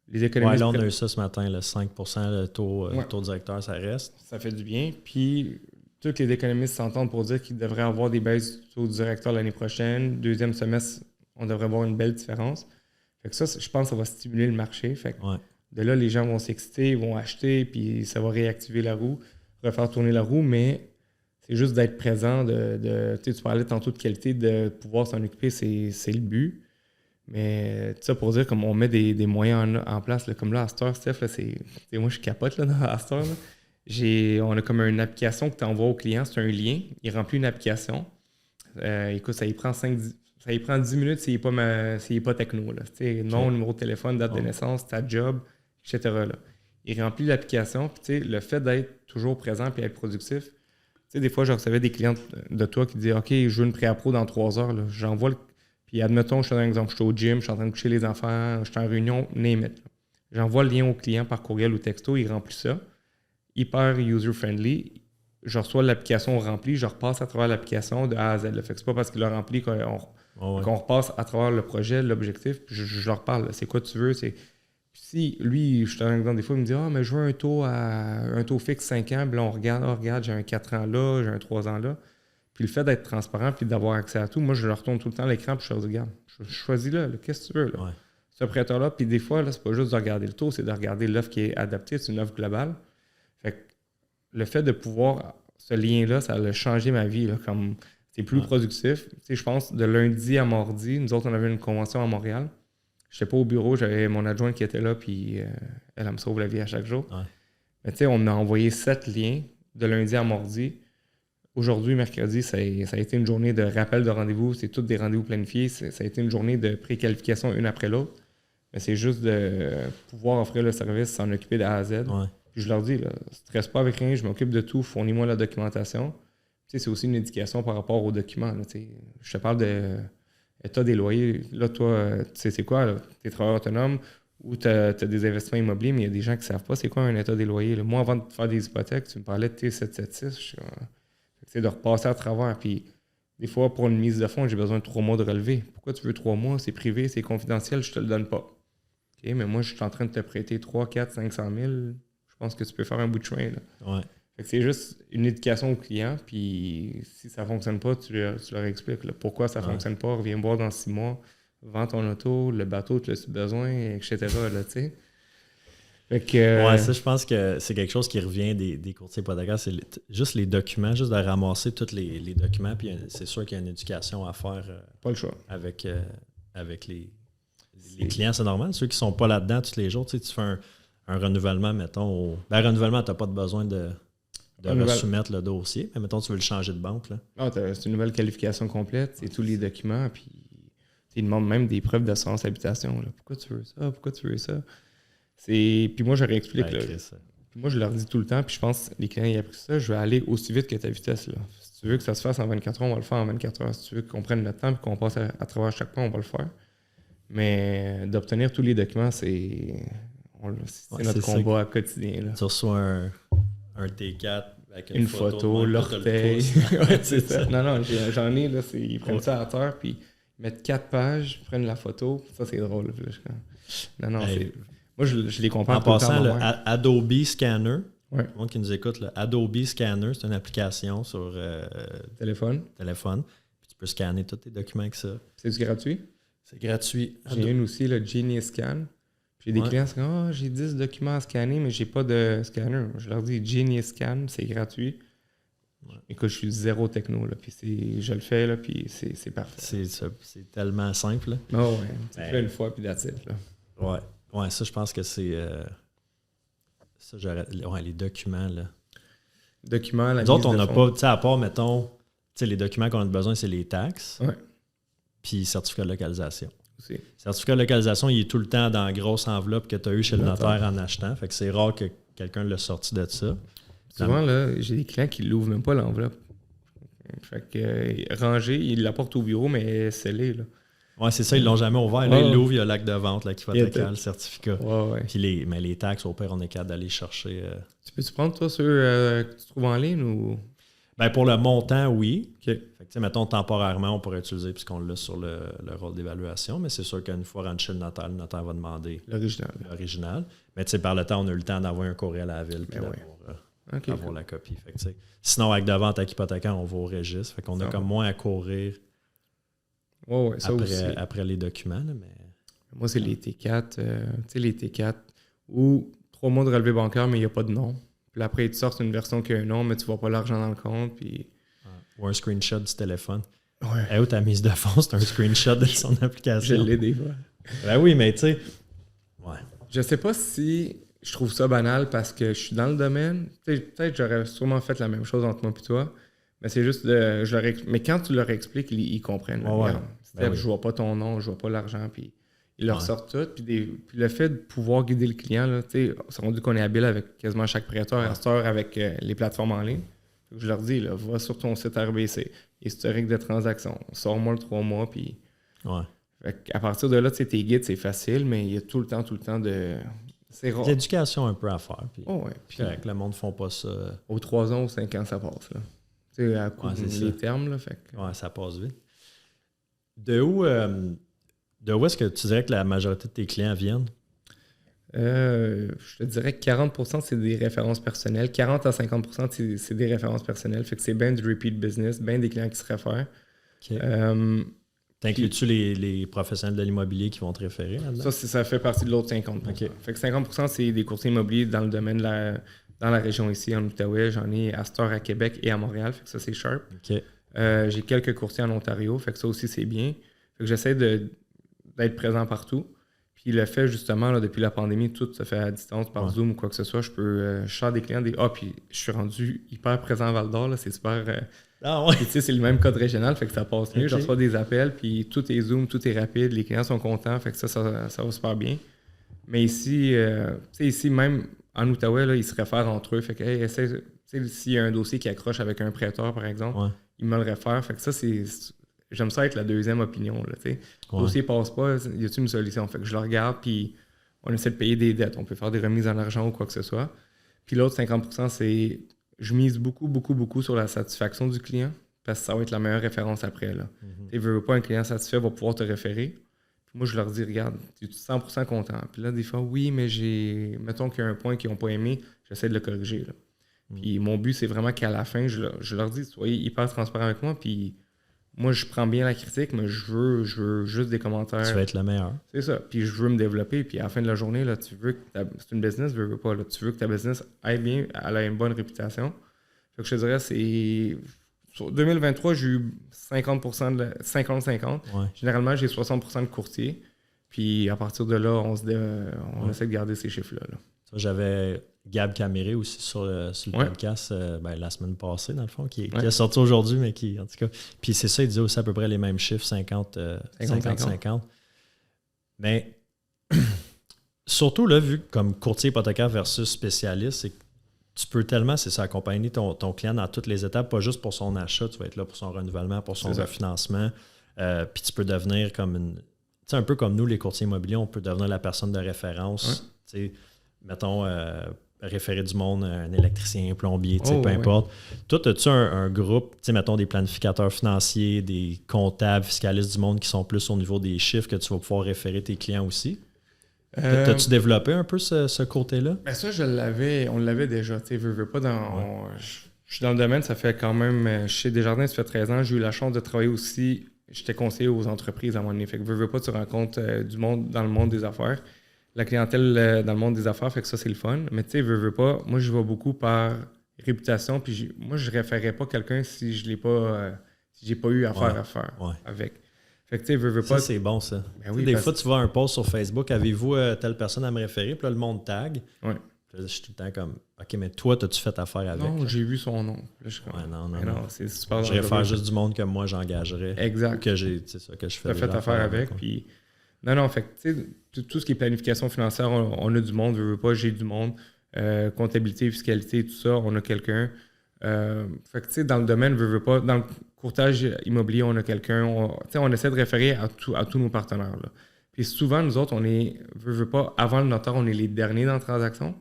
Les économistes
là, on a eu ça ce matin, le 5%, le taux directeur, ça reste.
Ça fait du bien. Puis, tous les économistes s'entendent pour dire qu'il devrait y avoir des baisses du taux directeur l'année prochaine. Deuxième semestre, on devrait avoir une belle différence. Fait que ça, je pense que ça va stimuler le marché. Fait que de là, les gens vont s'exciter, ils vont acheter, puis ça va réactiver la roue, refaire tourner la roue, mais c'est juste d'être présent. Tu parlais tantôt de qualité, de pouvoir s'en occuper, c'est le but. Mais ça pour dire, comme on met des moyens en place, là, comme là, à cette heure, Steph, là, moi je capote là, à cette heure. Là. On a comme une application que tu envoies au client, c'est un lien, il remplit une application. Écoute, ça y prend 10 minutes s'il n'est pas techno. Là. Nom, numéro de téléphone, date de naissance, ta job, etc. Là. Il remplit l'application, puis le fait d'être toujours présent et être productif. Des fois, je recevais des clients de toi qui disaient « OK, je veux une pré-appro dans 3 heures. » J'envoie le. Puis admettons, je te donne un exemple, je suis au gym, je suis en train de coucher les enfants, je suis en réunion, name it. J'envoie le lien au client par courriel ou texto, il remplit ça. Hyper user-friendly. Je reçois l'application remplie, je repasse à travers l'application de A à Z. Fait que c'est pas parce qu'il l'a rempli qu'on repasse à travers le projet, l'objectif, puis je leur parle. C'est quoi tu veux? Si lui, je te donne un exemple, des fois, il me dit « Ah, mais je veux un taux fixe 5 ans. » Puis là, on regarde, j'ai un 4 ans là, j'ai un 3 ans là. Puis le fait d'être transparent puis d'avoir accès à tout, moi, je leur retourne tout le temps l'écran puis je leur dis, regarde, je choisis là, qu'est-ce que tu veux là? Ce prêteur-là, puis des fois, là, c'est pas juste de regarder le taux, c'est de regarder l'offre qui est adaptée, c'est une offre globale. Fait que le fait de pouvoir, ce lien-là, ça a changé ma vie, là, comme c'est plus productif. Tu sais, je pense, de lundi à mardi, nous autres, on avait une convention à Montréal. Je n'étais pas au bureau, j'avais mon adjointe qui était là, puis elle me sauve la vie à chaque jour. Ouais. Mais tu sais, on a envoyé 7 liens de lundi à mardi. Aujourd'hui, mercredi, ça a été une journée de rappel de rendez-vous. C'est tous des rendez-vous planifiés. Ça a été une journée de préqualification une après l'autre. Mais c'est juste de pouvoir offrir le service, s'en occuper de A à Z. Ouais. Puis je leur dis, ne stresse pas avec rien, je m'occupe de tout, fournis-moi la documentation. Tu sais, c'est aussi une éducation par rapport aux documents. Là, je te parle de état des loyers. Là, toi, tu sais c'est quoi? Tu es travailleur autonome ou tu as des investissements immobiliers, mais il y a des gens qui ne savent pas c'est quoi un état des loyers. Là. Moi, avant de faire des hypothèques, tu me parlais de T776. C'est de repasser à travers. Puis, des fois, pour une mise de fonds, j'ai besoin de 3 mois de relevé. Pourquoi tu veux 3 mois? C'est privé, c'est confidentiel, je te le donne pas. OK, mais moi, je suis en train de te prêter 3, 4, 500 000. Je pense que tu peux faire un bout de chemin. Là. Ouais. Fait que c'est juste une éducation au client. Puis, si ça ne fonctionne pas, tu leur expliques là, pourquoi ça ne fonctionne pas. Reviens me voir dans 6 mois. Vends ton auto, le bateau, tu as besoin, etc. Là, tu sais.
Ça, je pense que c'est quelque chose qui revient des courtiers hypothécaires. C'est juste les documents, juste de ramasser tous les documents. Puis c'est sûr qu'il y a une éducation à faire.
Pas le choix.
Avec les clients, c'est normal. Ceux qui ne sont pas là-dedans tous les jours, tu fais un renouvellement, mettons. Renouvellement, tu n'as pas besoin de soumettre le dossier. Mais mettons, tu veux le changer de banque. Là.
Ah, c'est une nouvelle qualification complète. C'est tous les documents. Puis ils demandent même des preuves d'assurance habitation. Là. Pourquoi tu veux ça? Pourquoi tu veux ça? Puis moi, je réexplique. Moi, je leur dis tout le temps, puis je pense que les clients ils ont appris ça, je vais aller aussi vite que ta vitesse. Là. Si tu veux que ça se fasse en 24 heures, on va le faire en 24 heures. Si tu veux qu'on prenne le temps et qu'on passe à travers chaque point, on va le faire. Mais d'obtenir tous les documents, c'est notre combat quotidien. Là.
Tu reçois un T4 avec
une photo, l'orteil. Ouais, c'est ça. Non, j'en ai, là, ils prennent ça à terre, puis ils mettent 4 pages, ils prennent la photo. Ça, c'est drôle. Là, non, moi, je les comprends.
En passant, le Adobe Scanner,
ouais.
le monde qui nous écoute, le Adobe Scanner, c'est une application sur téléphone. Puis tu peux scanner tous tes documents avec ça.
C'est gratuit?
C'est gratuit.
J'ai une aussi, le Genie Scan. J'ai des clients qui disent j'ai 10 documents à scanner, mais j'ai pas de scanner. Je leur dis Genie Scan, c'est gratuit. Ouais. Écoute, je suis zéro techno, là, puis je le fais, là, puis c'est parfait.
C'est tellement simple. Là.
Oh, ouais. Tu le fais une fois, puis that's it, là.
Ouais, ça, je pense que c'est... ça, les documents, là.
Documents,
nous autres, on n'a pas... Tu sais, à part, mettons, les documents qu'on a besoin, c'est les taxes.
Ouais.
Puis certificat de localisation.
Aussi.
Certificat de localisation, il est tout le temps dans la grosse enveloppe que tu as eu chez le notaire en achetant. Fait que c'est rare que quelqu'un l'a sorti de ça.
Souvent, là, j'ai des clients qui ne l'ouvrent même pas l'enveloppe. Fait que rangé, ils l'apportent au bureau, mais scellé, là.
Ouais, c'est ça, ils l'ont jamais ouvert. Là, ils l'ouvrent, il y a l'acte de vente, l'hypothécaire, le certificat.
Ouais.
Puis mais les taxes, au pire, on est capable d'aller chercher.
Tu peux-tu prendre, toi, ceux que tu trouves en ligne ou.
Ben pour le montant, oui.
Okay.
Fait que, mettons, temporairement, on pourrait utiliser puisqu'on l'a sur le rôle d'évaluation, mais c'est sûr qu'une fois rendu chez le notaire va demander l'original. Mais par le temps, on a eu le temps d'envoyer un courriel à la ville puis d'avoir la copie. Fait que, sinon, acte de vente avec hypothécaire, on va au registre. Fait qu'on a comme moins à courir après les documents. Là, mais...
Moi, c'est les T4. Tu sais, les T4 ou 3 mois de relevé bancaire, mais il n'y a pas de nom. Puis après, tu sortent une version qui a un nom, mais tu ne vois pas l'argent dans le compte. Puis...
Ou un screenshot du téléphone.
Ouais.
Où ta mise de fonds, c'est un screenshot de son application.
Je l'ai des fois.
Ben oui, mais tu sais... Ouais.
Je sais pas si je trouve ça banal parce que je suis dans le domaine. Peut-être que j'aurais sûrement fait la même chose entre moi et toi. Mais c'est juste mais quand tu leur expliques, ils comprennent. Je vois pas ton nom, je vois pas l'argent, puis ils leur sortent tout. Puis le fait de pouvoir guider le client, là, c'est rendu qu'on est habile avec quasiment chaque prêteur à cette heure avec les plateformes en ligne. Je leur dis, là, va sur ton site RBC, historique de transactions, sors-moi le 3 mois, puis...
Ouais.
À partir de là, tes guides, c'est facile, mais il y a tout le temps de... C'est rare.
L'éducation un peu à faire. Puis
Puis
le monde ne font pas ça.
Aux 3 ans ou 5 ans, ça passe. Là. Tu sais, à coup les termes. Là, fait que...
Ouais, ça passe vite. De où est-ce que tu dirais que la majorité de tes clients viennent?
Je te dirais que 40% c'est des références personnelles. 40 à 50% c'est des références personnelles. Fait que c'est bien du repeat business, bien des clients qui se réfèrent.
Okay. T'inclus-tu les professionnels de l'immobilier qui vont te référer là-dedans?
Ça fait partie de l'autre 50%. Okay. Fait que 50% c'est des courtiers immobiliers dans le domaine dans la région ici, en Outaouais. J'en ai à Star, à Québec et à Montréal. Fait que ça, c'est sharp.
Okay.
J'ai quelques courtiers en Ontario. Fait que ça aussi, c'est bien. Fait que j'essaie d'être présent partout. Puis le fait, justement, là, depuis la pandémie, tout se fait à distance, par Zoom ou quoi que ce soit. Je sors des clients, puis je suis rendu hyper présent à Val-d'Or. Là, c'est super... Puis, tu sais, c'est le même code régional, fait que ça passe mieux. Je reçois des appels, puis tout est Zoom, tout est rapide. Les clients sont contents, fait que ça va super bien. Mais ici, ici, même en Outaouais, là, ils se réfèrent entre eux. Fait que, s'il y a un dossier qui accroche avec un prêteur, par exemple, ils me le réfèrent. Fait que ça, c'est... J'aime ça être la deuxième opinion. Là, le dossier passe pas, y a-t-il une solution? Fait que je le regarde, puis on essaie de payer des dettes. On peut faire des remises en argent ou quoi que ce soit. Puis l'autre 50%, c'est... Je mise beaucoup sur la satisfaction du client parce que ça va être la meilleure référence après. Là. Tu veux pas un client satisfait va pouvoir te référer. Puis moi, je leur dis, regarde, tu es 100% content. Puis là, des fois, oui, mais mettons qu'il y a un point qu'ils n'ont pas aimé, j'essaie de le corriger. Là. Puis mon but, c'est vraiment qu'à la fin, je leur dis, soyez hyper transparent avec moi. Puis moi, je prends bien la critique, mais je veux juste des commentaires.
Tu veux être le meilleur.
C'est ça. Puis je veux me développer. Puis à la fin de la journée, là, tu veux que c'est une business, veux pas. Là, tu veux que ta business aille bien, elle a une bonne réputation. Fait que je te dirais, c'est... Sur 2023, j'ai eu 50% de 50-50. Ouais. Généralement, j'ai 60% de courtiers. Puis à partir de là, on essaie de garder ces chiffres-là. Là.
J'avais Gab Caméré aussi sur le podcast la semaine passée, dans le fond, qui est sorti aujourd'hui, mais qui, en tout cas... Puis c'est ça, il disait aussi à peu près les mêmes chiffres, 50-50. Mais surtout, là, vu comme courtier hypothécaire versus spécialiste, c'est que tu peux tellement, c'est ça, accompagner ton client dans toutes les étapes, pas juste pour son achat, tu vas être là pour son renouvellement, pour son refinancement. Puis tu peux devenir comme un peu comme nous, les courtiers immobiliers, on peut devenir la personne de référence. Mettons, référer du monde, un électricien, un plombier, peu importe. Toi, as-tu un groupe, mettons des planificateurs financiers, des comptables, fiscalistes du monde qui sont plus au niveau des chiffres que tu vas pouvoir référer tes clients aussi? T'as-tu développé un peu ce côté-là?
Ben ça, on l'avait déjà. Veux pas je suis dans le domaine, ça fait quand même, chez Desjardins, ça fait 13 ans. J'ai eu la chance de travailler aussi, j'étais conseiller aux entreprises à un moment donné. Fait que veux pas, tu rencontres du monde dans le monde des affaires. La clientèle dans le monde des affaires, fait que ça, c'est le fun. Mais tu sais, veux pas, moi, je vais beaucoup par réputation. Puis moi, je référerais pas quelqu'un si je l'ai pas, si j'ai pas eu affaire à faire avec. Fait que tu sais, veux pas.
Ça, c'est bon, ça.
Ben oui,
des fois, tu vois un post sur Facebook, avez-vous telle personne à me référer? Puis là, le monde tag.
Ouais.
Puis là, je suis tout le temps comme, OK, mais toi, t'as-tu fait affaire avec?
Non, j'ai vu son nom. Là, je suis comme,
non,
c'est super.
Je réfère juste du monde que moi, j'engagerais.
Exact.
Que c'est ça que je fais.
T'as fait affaire avec. Puis non, fait que tu sais, tout ce qui est planification financière, on a du monde, veux pas, j'ai du monde. Comptabilité, fiscalité, tout ça, on a quelqu'un. Fait que tu sais, dans le domaine, veux pas, dans le courtage immobilier, on a quelqu'un. On essaie de référer à tous nos partenaires. Là. Puis souvent, nous autres, on est, veux pas, avant le notaire, on est les derniers dans la transaction.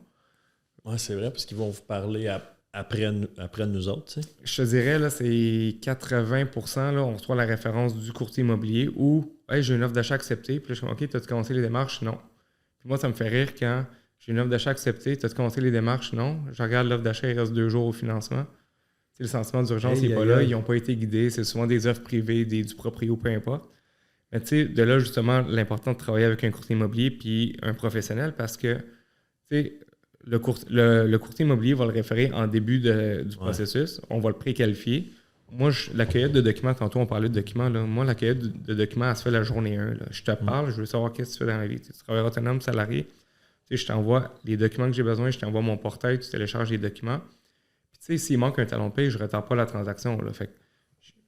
Oui, c'est vrai, parce qu'ils vont vous parler après nous autres. Tu sais.
Je te dirais, là, c'est 80%, là, on reçoit la référence du courtier immobilier ou hey, j'ai une offre d'achat acceptée. Puis là, je suis comme, OK, t'as-tu commencé les démarches? Non. Puis moi, ça me fait rire quand j'ai une offre d'achat acceptée, t'as-tu commencé les démarches? Non. Je regarde l'offre d'achat, il reste 2 jours au financement. T'sais, le sentiment d'urgence n'est pas là, ils n'ont pas été guidés. C'est souvent des offres privées, du proprio, peu importe. Mais tu sais, de là, justement, l'important de travailler avec un courtier immobilier puis un professionnel parce que, tu sais, le courtier immobilier va le référer en début du processus. On va le préqualifier. Moi, la cueillette de documents, tantôt on parlait de documents, là. Moi, la cueillette de documents, elle se fait la journée 1. Là. Je te parle, je veux savoir qu'est-ce que tu fais dans la vie. Tu travailles autonome, salarié. Tu sais, je t'envoie les documents que j'ai besoin, je t'envoie mon portail, tu télécharges les documents. Puis tu sais, s'il manque un talon de paye, je ne retarde pas la transaction. Là. Fait que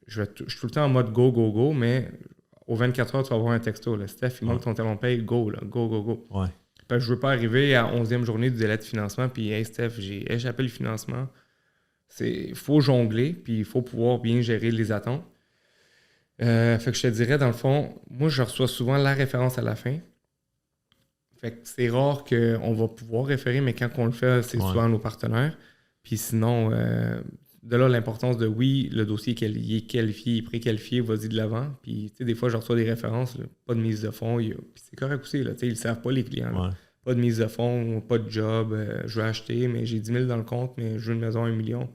je suis tout le temps en mode go, mais aux 24 heures, tu vas avoir un texto. Là. Steph, il manque ton talon de paye, go, là. Go.
Ouais.
Je ne veux pas arriver à la 11e journée du délai de financement, puis hey Steph, j'ai échappé le financement. Il faut jongler, puis il faut pouvoir bien gérer les attentes. Fait que je te dirais, dans le fond, moi, je reçois souvent la référence à la fin. Fait que c'est rare qu'on va pouvoir référer, mais quand on le fait, c'est souvent nos partenaires. Puis sinon, de là, l'importance de oui, le dossier il est qualifié, il est préqualifié, vas-y de l'avant. Puis, tu sais, des fois, je reçois des références, là, pas de mise de fonds. Puis c'est correct aussi, là, tu sais, ils ne savent pas, les clients. Là. Pas de mise de fonds, pas de job. Je veux acheter, mais j'ai 10 000 dans le compte, mais je veux une maison à 1 million.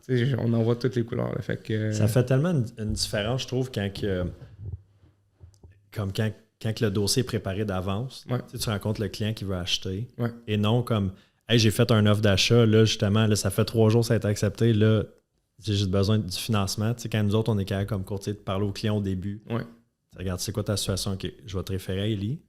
Tu sais, on en voit toutes les couleurs. Là, fait que,
ça fait tellement une différence, je trouve, quand le dossier est préparé d'avance. Tu rencontres le client qui veut acheter. Et non comme... Hey, j'ai fait un offre d'achat, là, justement, là, ça fait 3 jours que ça a été accepté, là, j'ai juste besoin du financement. Tu sais, quand nous autres, on est capable comme courtier de parler au client au début. Regarde, c'est quoi ta situation? OK, je vais te référer à Élie.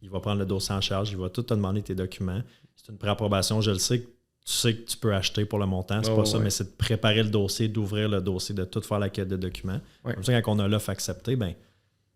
Il va prendre le dossier en charge, il va tout te demander tes documents. C'est une préapprobation, je le sais, tu sais que tu peux acheter pour le montant, c'est pas ça, mais c'est de préparer le dossier, d'ouvrir le dossier, de tout faire la quête de documents. Comme ça, quand on a l'offre acceptée, ben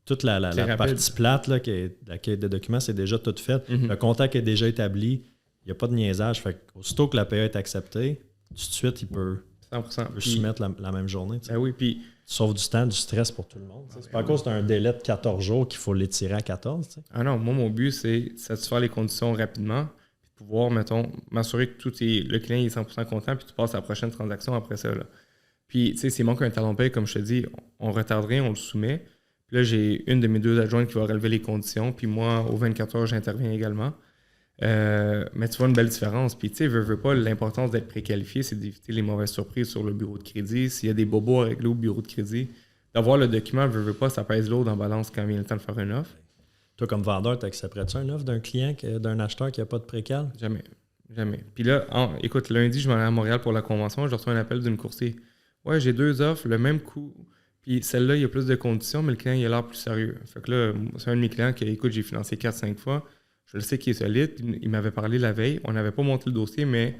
toute la partie plate, là, qui est la quête de documents, c'est déjà tout fait. Le contact est déjà établi. Il n'y a pas de niaisage. Fait aussitôt que la PA est acceptée, tout de suite, il peut
100%.
soumettre la même journée.
Ben oui, puis...
Sauf du temps, du stress pour tout le monde. C'est pas à cause d'un délai de 14 jours qu'il faut l'étirer à 14. T'sais.
Ah non, moi, mon but, c'est satisfaire les conditions rapidement, puis pouvoir, mettons, m'assurer que le client est 100% content, puis tu passes à la prochaine transaction après ça. Là. Puis, tu sais, s'il manque un talon de paye, comme je te dis, on retarde rien, on le soumet. Puis là, j'ai une de mes 2 adjointes qui va relever les conditions. Puis moi, aux 24 heures, j'interviens également. Mais tu vois une belle différence. Puis tu sais, veux pas, l'importance d'être préqualifié, c'est d'éviter les mauvaises surprises sur le bureau de crédit. S'il y a des bobos à régler au bureau de crédit, d'avoir le document, veux pas, ça pèse lourd en balance quand vient le temps de faire une offre.
Toi, comme vendeur, tu accepterais-tu une offre d'un client, d'un acheteur qui n'a pas de précal?
Jamais. Puis là, écoute, lundi, je m'en vais à Montréal pour la convention. Je reçois un appel d'une courtier. Ouais, j'ai 2 offres, le même coût. Puis celle-là, il y a plus de conditions, mais le client, il a l'air plus sérieux. Fait que là, c'est un de mes clients qui, écoute, j'ai financé 4-5 fois. Je le sais qu'il est solide. Il m'avait parlé la veille. On n'avait pas monté le dossier, mais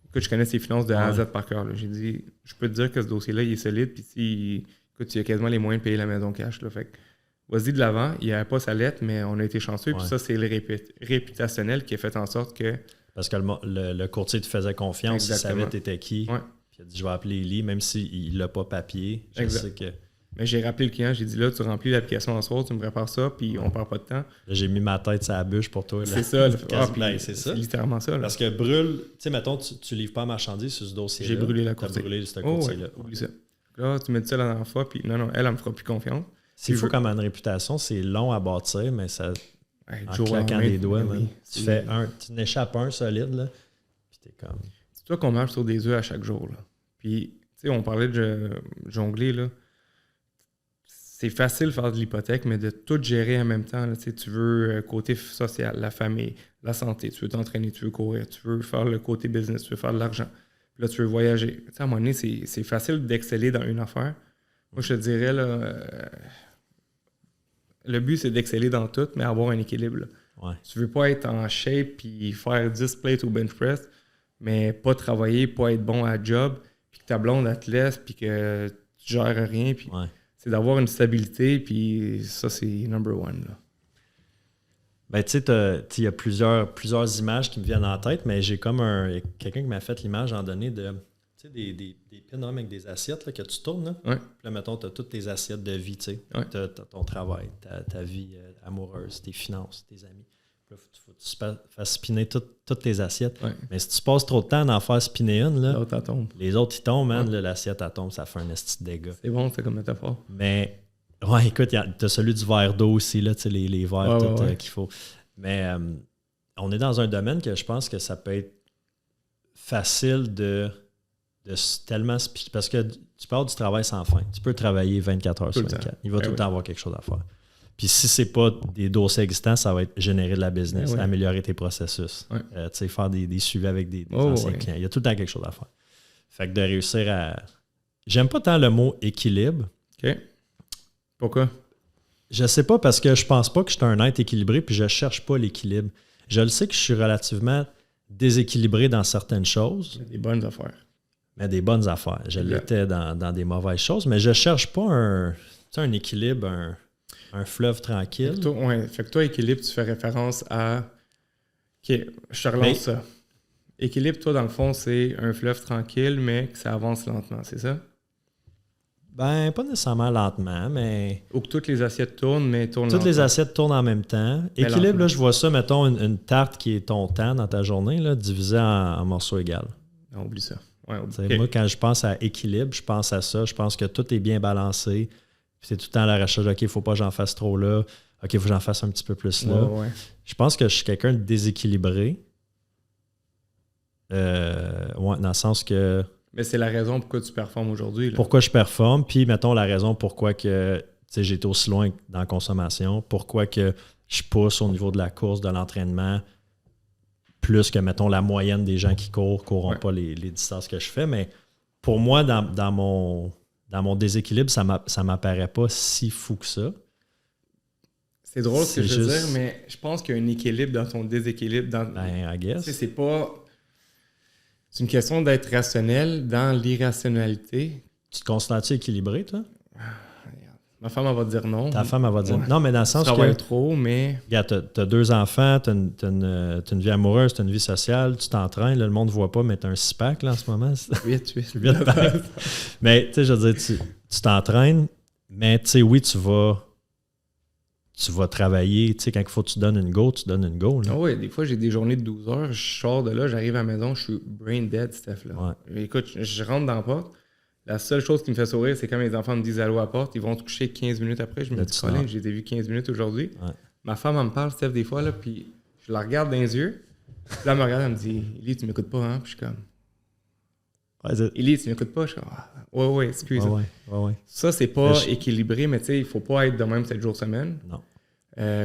écoute, je connais ses finances de A à Z par cœur. Là. J'ai dit, je peux te dire que ce dossier-là, il est solide. Puis écoute, il a quasiment les moyens de payer la maison cash. Là. Fait que, vas-y de l'avant. Il n'y avait pas sa lettre, mais on a été chanceux. Puis ça, c'est le réputationnel qui a fait en sorte que
Parce que le courtier te faisait confiance,
Exactement.
il savait t'étais qui.
Ouais.
Puis il a dit, je vais appeler Élie, même s'il n'a pas papier. Je sais que...
Mais j'ai rappelé le client, j'ai dit là, tu remplis l'application en soir, tu me prépares ça, puis on perd pas de temps.
Là, j'ai mis ma tête sur la bûche pour toi. Là.
C'est ça.
C'est
littéralement ça. Là.
Parce que brûle, tu sais, mettons, tu livres pas marchandise sur ce dossier-là.
J'ai brûlé la
courtier. J'ai brûlé ce
courtier-là. Oublie ça. Là, tu me dis ça la dernière fois, puis non, elle me fera plus confiance.
C'est fou comme une réputation, c'est long à bâtir, mais ça. En claquant des doigts, tu n'échappes un solide, là. Puis t'es comme.
C'est toi qu'on marche sur des œufs à chaque jour, là. Puis, tu sais, on parlait de jongler, là. C'est facile de faire de l'hypothèque, mais de tout gérer en même temps. Là, tu veux côté social, la famille, la santé, tu veux t'entraîner, tu veux courir, tu veux faire le côté business, tu veux faire de l'argent. Puis là, tu veux voyager. T'sais, à un moment donné, c'est facile d'exceller dans une affaire. Moi, je te dirais, là, le but, c'est d'exceller dans tout, mais avoir un équilibre. Là.
Ouais.
Tu veux pas être en shape et faire 10 plates au bench press, mais pas travailler, pas être bon à la job, puis que ta blonde, elle te laisse, puis que tu gères rien. Puis c'est d'avoir une stabilité, puis ça, c'est number one. Là.
Ben, tu sais, il y a plusieurs images qui me viennent en tête, mais j'ai comme quelqu'un qui m'a fait l'image en donné de des pins avec des assiettes là, que tu tournes. Là.
Ouais.
Puis là, mettons, tu as toutes tes assiettes de vie. Tu sais.
Ouais.
Tu as ton travail, ta vie amoureuse, tes finances, tes amis. Puis là, il faut que tu fasses spinner toutes tes assiettes.
Ouais.
Mais si tu passes trop de temps à en faire spinner une, là, les autres, ils tombent, man. Là, l'assiette, elle tombe, ça fait un esti de dégâts.
C'est bon, c'est comme métaphore.
Mais, ouais, écoute, tu as celui du verre d'eau aussi, là, les verres qu'il faut. Mais on est dans un domaine que je pense que ça peut être facile de tellement... Parce que tu parles du travail sans fin. Tu peux travailler 24 heures sur 24. Il va tout le temps avoir quelque chose à faire. Puis si c'est pas des dossiers existants, ça va être générer de la business, améliorer tes processus, faire des suivis avec des anciens clients. Il y a tout le temps quelque chose à faire. Fait que de réussir à... J'aime pas tant le mot équilibre.
OK. Pourquoi?
Je sais pas, parce que je pense pas que je suis un être équilibré, puis je cherche pas l'équilibre. Je le sais que je suis relativement déséquilibré dans certaines choses.
Des bonnes affaires.
Mais des bonnes affaires. Je l'étais dans des mauvaises choses, mais je cherche pas un équilibre, un fleuve tranquille.
Fait que toi, équilibre, tu fais référence à... OK, je te relance ça. Équilibre, toi, dans le fond, c'est un fleuve tranquille, mais que ça avance lentement, c'est ça?
Ben, pas nécessairement lentement, mais...
Ou que toutes les assiettes tournent, mais tournent
Toutes
lentement.
les assiettes tournent en même temps. Mais équilibre, lentement. Là, je vois ça, mettons, une tarte qui est ton temps dans ta journée, là, divisée en morceaux égaux.
Non, oublie ça. Ouais,
Moi, quand je pense à équilibre, je pense à ça. Je pense que tout est bien balancé. Puis c'est tout le temps la recherche. OK, il ne faut pas que j'en fasse trop là. OK, il faut que j'en fasse un petit peu plus là.
Ouais.
Je pense que je suis quelqu'un de déséquilibré. Dans le sens que...
Mais c'est la raison pourquoi tu performes aujourd'hui. Là.
Pourquoi je performe. Puis, mettons, la raison pourquoi que j'ai été aussi loin dans la consommation. Pourquoi que je pousse au niveau de la course, de l'entraînement, plus que, mettons, la moyenne des gens qui courront pas les distances que je fais. Mais pour moi, dans mon déséquilibre, ça m'apparaît pas si fou que ça.
C'est drôle ce que je veux dire, mais je pense qu'il y a un équilibre dans ton déséquilibre.
Ben, I guess.
C'est pas... C'est une question d'être rationnel dans l'irrationalité.
Tu te considères-tu équilibré, toi?
Ma femme, elle va dire non.
Ta femme, elle va dire non, mais dans le sens que...
Ça va être trop, mais...
Regarde, t'as 2 enfants, t'as une vie amoureuse, t'as une vie sociale, tu t'entraînes, là, le monde ne voit pas, mais t'as un 6-pack là, en ce moment.
8.
Mais, tu sais, je veux dire, tu t'entraînes, mais, tu sais, oui, tu vas travailler. Tu sais, quand il faut que tu donnes une go, tu donnes une go.
Ah oui, des fois, j'ai des journées de 12 heures, je sors de là, j'arrive à la maison, je suis brain dead, Steph. Là. Ouais. Écoute, je rentre dans la porte. La seule chose qui me fait sourire, c'est quand mes enfants me disent allô à la porte, ils vont te coucher 15 minutes après. Je me dis, Colin, j'ai vu 15 minutes aujourd'hui. Ouais. Ma femme, elle me parle, Steph, des fois, là, puis je la regarde dans les yeux. Puis là, elle me regarde, elle me dit, Élie, tu m'écoutes pas, hein? Puis je suis comme, Élie, tu m'écoutes pas? Je suis comme, ouais, excuse.
Ouais.
Ça, c'est pas équilibré, mais tu sais, il faut pas être de même 7 jours semaine.
Non.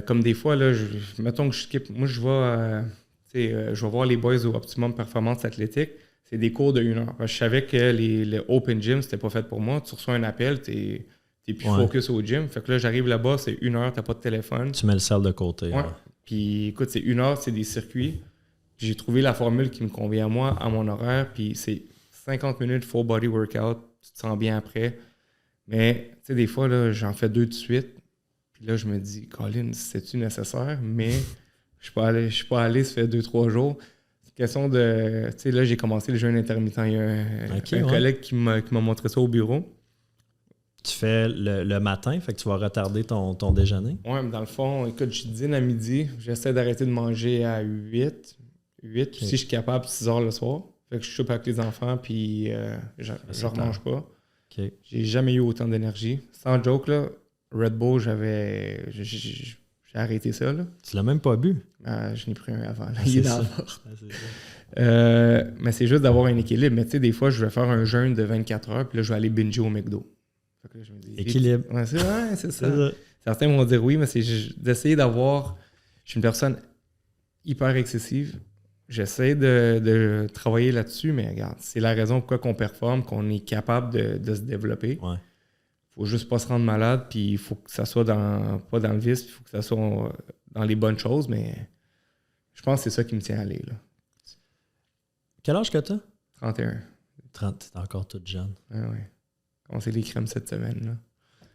Comme des fois, là, mettons que je skip. Moi, je vais voir les boys au Optimum Performance Athlétique. C'est des cours de 1 heure. Je savais que les open gym, c'était pas fait pour moi. Tu reçois un appel, t'es plus focus au gym. Fait que là, j'arrive là-bas, c'est 1 heure, t'as pas de téléphone.
Tu mets le sel de côté.
Ouais. Puis écoute, c'est 1 heure, c'est des circuits. Puis j'ai trouvé la formule qui me convient à moi, à mon horaire. Puis c'est 50 minutes full body workout. Tu te sens bien après. Mais tu sais, des fois, là, j'en fais 2 de suite. Puis là, je me dis, Colin, c'est-tu nécessaire? Mais je suis pas allé, ça fait 2-3 jours. question de... Tu sais, là, j'ai commencé le jeûne intermittent. Il y a un collègue qui m'a montré ça au bureau.
Tu fais le matin, fait que tu vas retarder ton déjeuner?
Oui, mais dans le fond, écoute, je dîne à midi. J'essaie d'arrêter de manger à 8. Okay. Si je suis capable, 6 heures le soir. Fait que je soupe avec les enfants, puis je ne remange pas.
Okay.
J'ai jamais eu autant d'énergie. Sans joke, là, Red Bull, j'ai arrêté ça. Là.
Tu l'as même pas bu?
Je n'ai pris un avant. Là. Il est dans la porte. Mais c'est juste d'avoir un équilibre. Mais tu sais, des fois, je vais faire un jeûne de 24 heures, puis là, je vais aller binger au McDo. Là, je me dis,
équilibre.
Ouais, c'est ça. Certains vont dire oui, mais c'est d'essayer d'avoir... Je suis une personne hyper excessive. J'essaie de travailler là-dessus, mais regarde, c'est la raison pourquoi on performe, qu'on est capable de se développer.
Ouais.
Faut juste pas se rendre malade, puis il faut que ça soit pas dans le vice, il faut que ça soit dans les bonnes choses, mais je pense que c'est ça qui me tient à aller. Là.
Quel âge que tu as?
31.
30, t'es encore toute jeune.
Oui. Commencé les crèmes cette semaine. Là.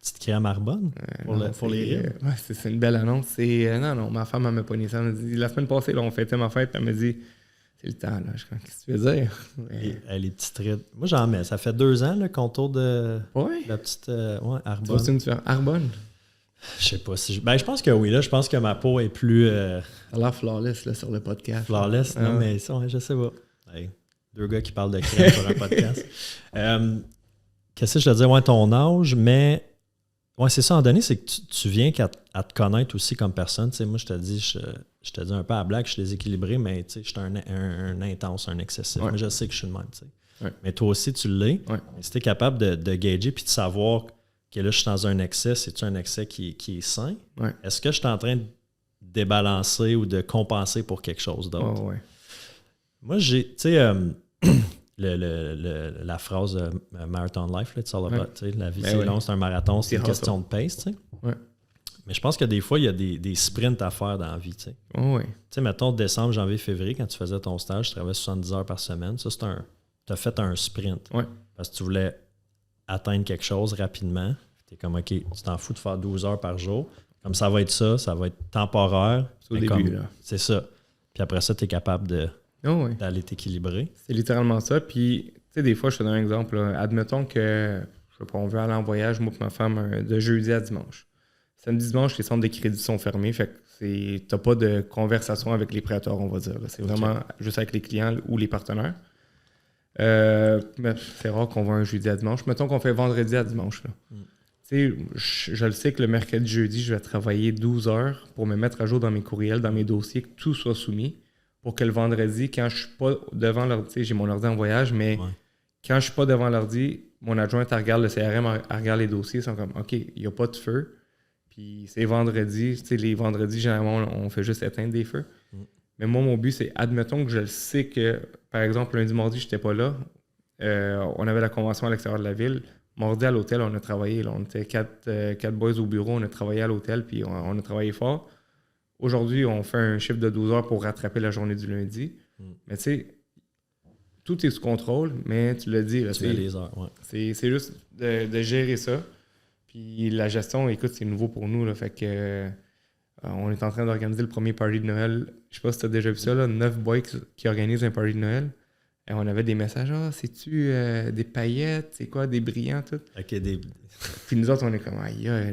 Petite crème Arbonne pour les rires?
Ouais, c'est une belle annonce. Non, ma femme m'a pogné ça. Elle m'a dit, la semaine passée, là, on fêtait ma fête, elle m'a dit, c'est le temps. Là. Je dis, qu'est-ce que tu veux dire?
Les petites rides. Moi, j'en mets. Ça fait 2 ans, le contour de la petite Arbonne.
Tu vas-tu me faire Arbonne?
Je sais pas si... je pense que oui. Là, je pense que ma peau est plus...
Ça a l'air flawless là, sur le podcast.
Flawless? Non, mais ça, je sais pas. Hey, 2 gars qui parlent de crème sur un podcast. Qu'est-ce que je te dis? Ouais, ton âge, mais... Ouais, c'est ça, en donné, c'est que tu viens à te connaître aussi comme personne. Tu sais, moi, je te dis un peu à blague, je suis déséquilibré, mais tu sais, je suis un intense, un excessif.
Ouais.
Mais je sais que je suis le même, tu sais.
Ouais.
Mais toi aussi, tu l'es.
Ouais.
Mais si tu es capable de gager puis de savoir que là, je suis dans un excès, c'est-tu un excès qui est sain?
Ouais.
Est-ce que je suis en train de débalancer ou de compenser pour quelque chose d'autre?
Ouais.
Moi, tu sais... la phrase Marathon Life, là, la vie c'est long, c'est un marathon, c'est une question de pace. Tu sais.
Ouais.
Mais je pense que des fois, il y a des sprints à faire dans la vie. Tu sais.
Ouais.
Tu sais, mettons, décembre, janvier, février, quand tu faisais ton stage, tu travaillais 70 heures par semaine. Ça, tu as fait un sprint.
Ouais.
Parce que tu voulais atteindre quelque chose rapidement. Tu es comme, OK, tu t'en fous de faire 12 heures par jour. Comme ça va être temporaire.
C'est au début, là.
C'est ça. Puis après ça, tu es capable d'aller t'équilibrer.
C'est littéralement ça. Puis, tu sais, des fois, je te donne un exemple. Là. Admettons que, je sais pas, on veut aller en voyage, moi et ma femme, de jeudi à dimanche. Samedi, dimanche, les centres de crédit sont fermés. Fait que t'as pas de conversation avec les prêteurs, on va dire. Là. C'est vraiment juste avec les clients ou les partenaires. Mais c'est rare qu'on va un jeudi à dimanche. Mettons qu'on fait vendredi à dimanche. Là. Tu sais, je le sais que le mercredi, jeudi, je vais travailler 12 heures pour me mettre à jour dans mes courriels, dans mes dossiers, que tout soit soumis. Pour que le vendredi, quand je suis pas devant l'ordi, tu sais, j'ai mon ordi en voyage, mais quand je suis pas devant l'ordi, mon adjointe, elle regarde le CRM, elle regarde les dossiers, ils sont comme, OK, il n'y a pas de feu. Puis c'est vendredi, tu sais, les vendredis, généralement, on fait juste éteindre des feux. Mais moi, mon but, c'est, admettons que je le sais que, par exemple, lundi, mardi, je n'étais pas là. On avait la convention à l'extérieur de la ville. Mardi, à l'hôtel, on a travaillé. Là, on était 4 boys au bureau, on a travaillé à l'hôtel, puis on a travaillé fort. Aujourd'hui, on fait un chiffre de 12 heures pour rattraper la journée du lundi. Mais tu sais, tout est sous contrôle, mais tu l'as dit. Là,
tu mets les heures, ouais.
C'est juste de gérer ça. Puis la gestion, écoute, c'est nouveau pour nous. Là, fait que on est en train d'organiser le premier party de Noël. Je sais pas si tu as déjà vu ça, là, 9 boys qui organisent un party de Noël. Et on avait des messages, c'est-tu des paillettes, c'est quoi, des brillants, tout.
OK,
Puis nous autres, on est comme,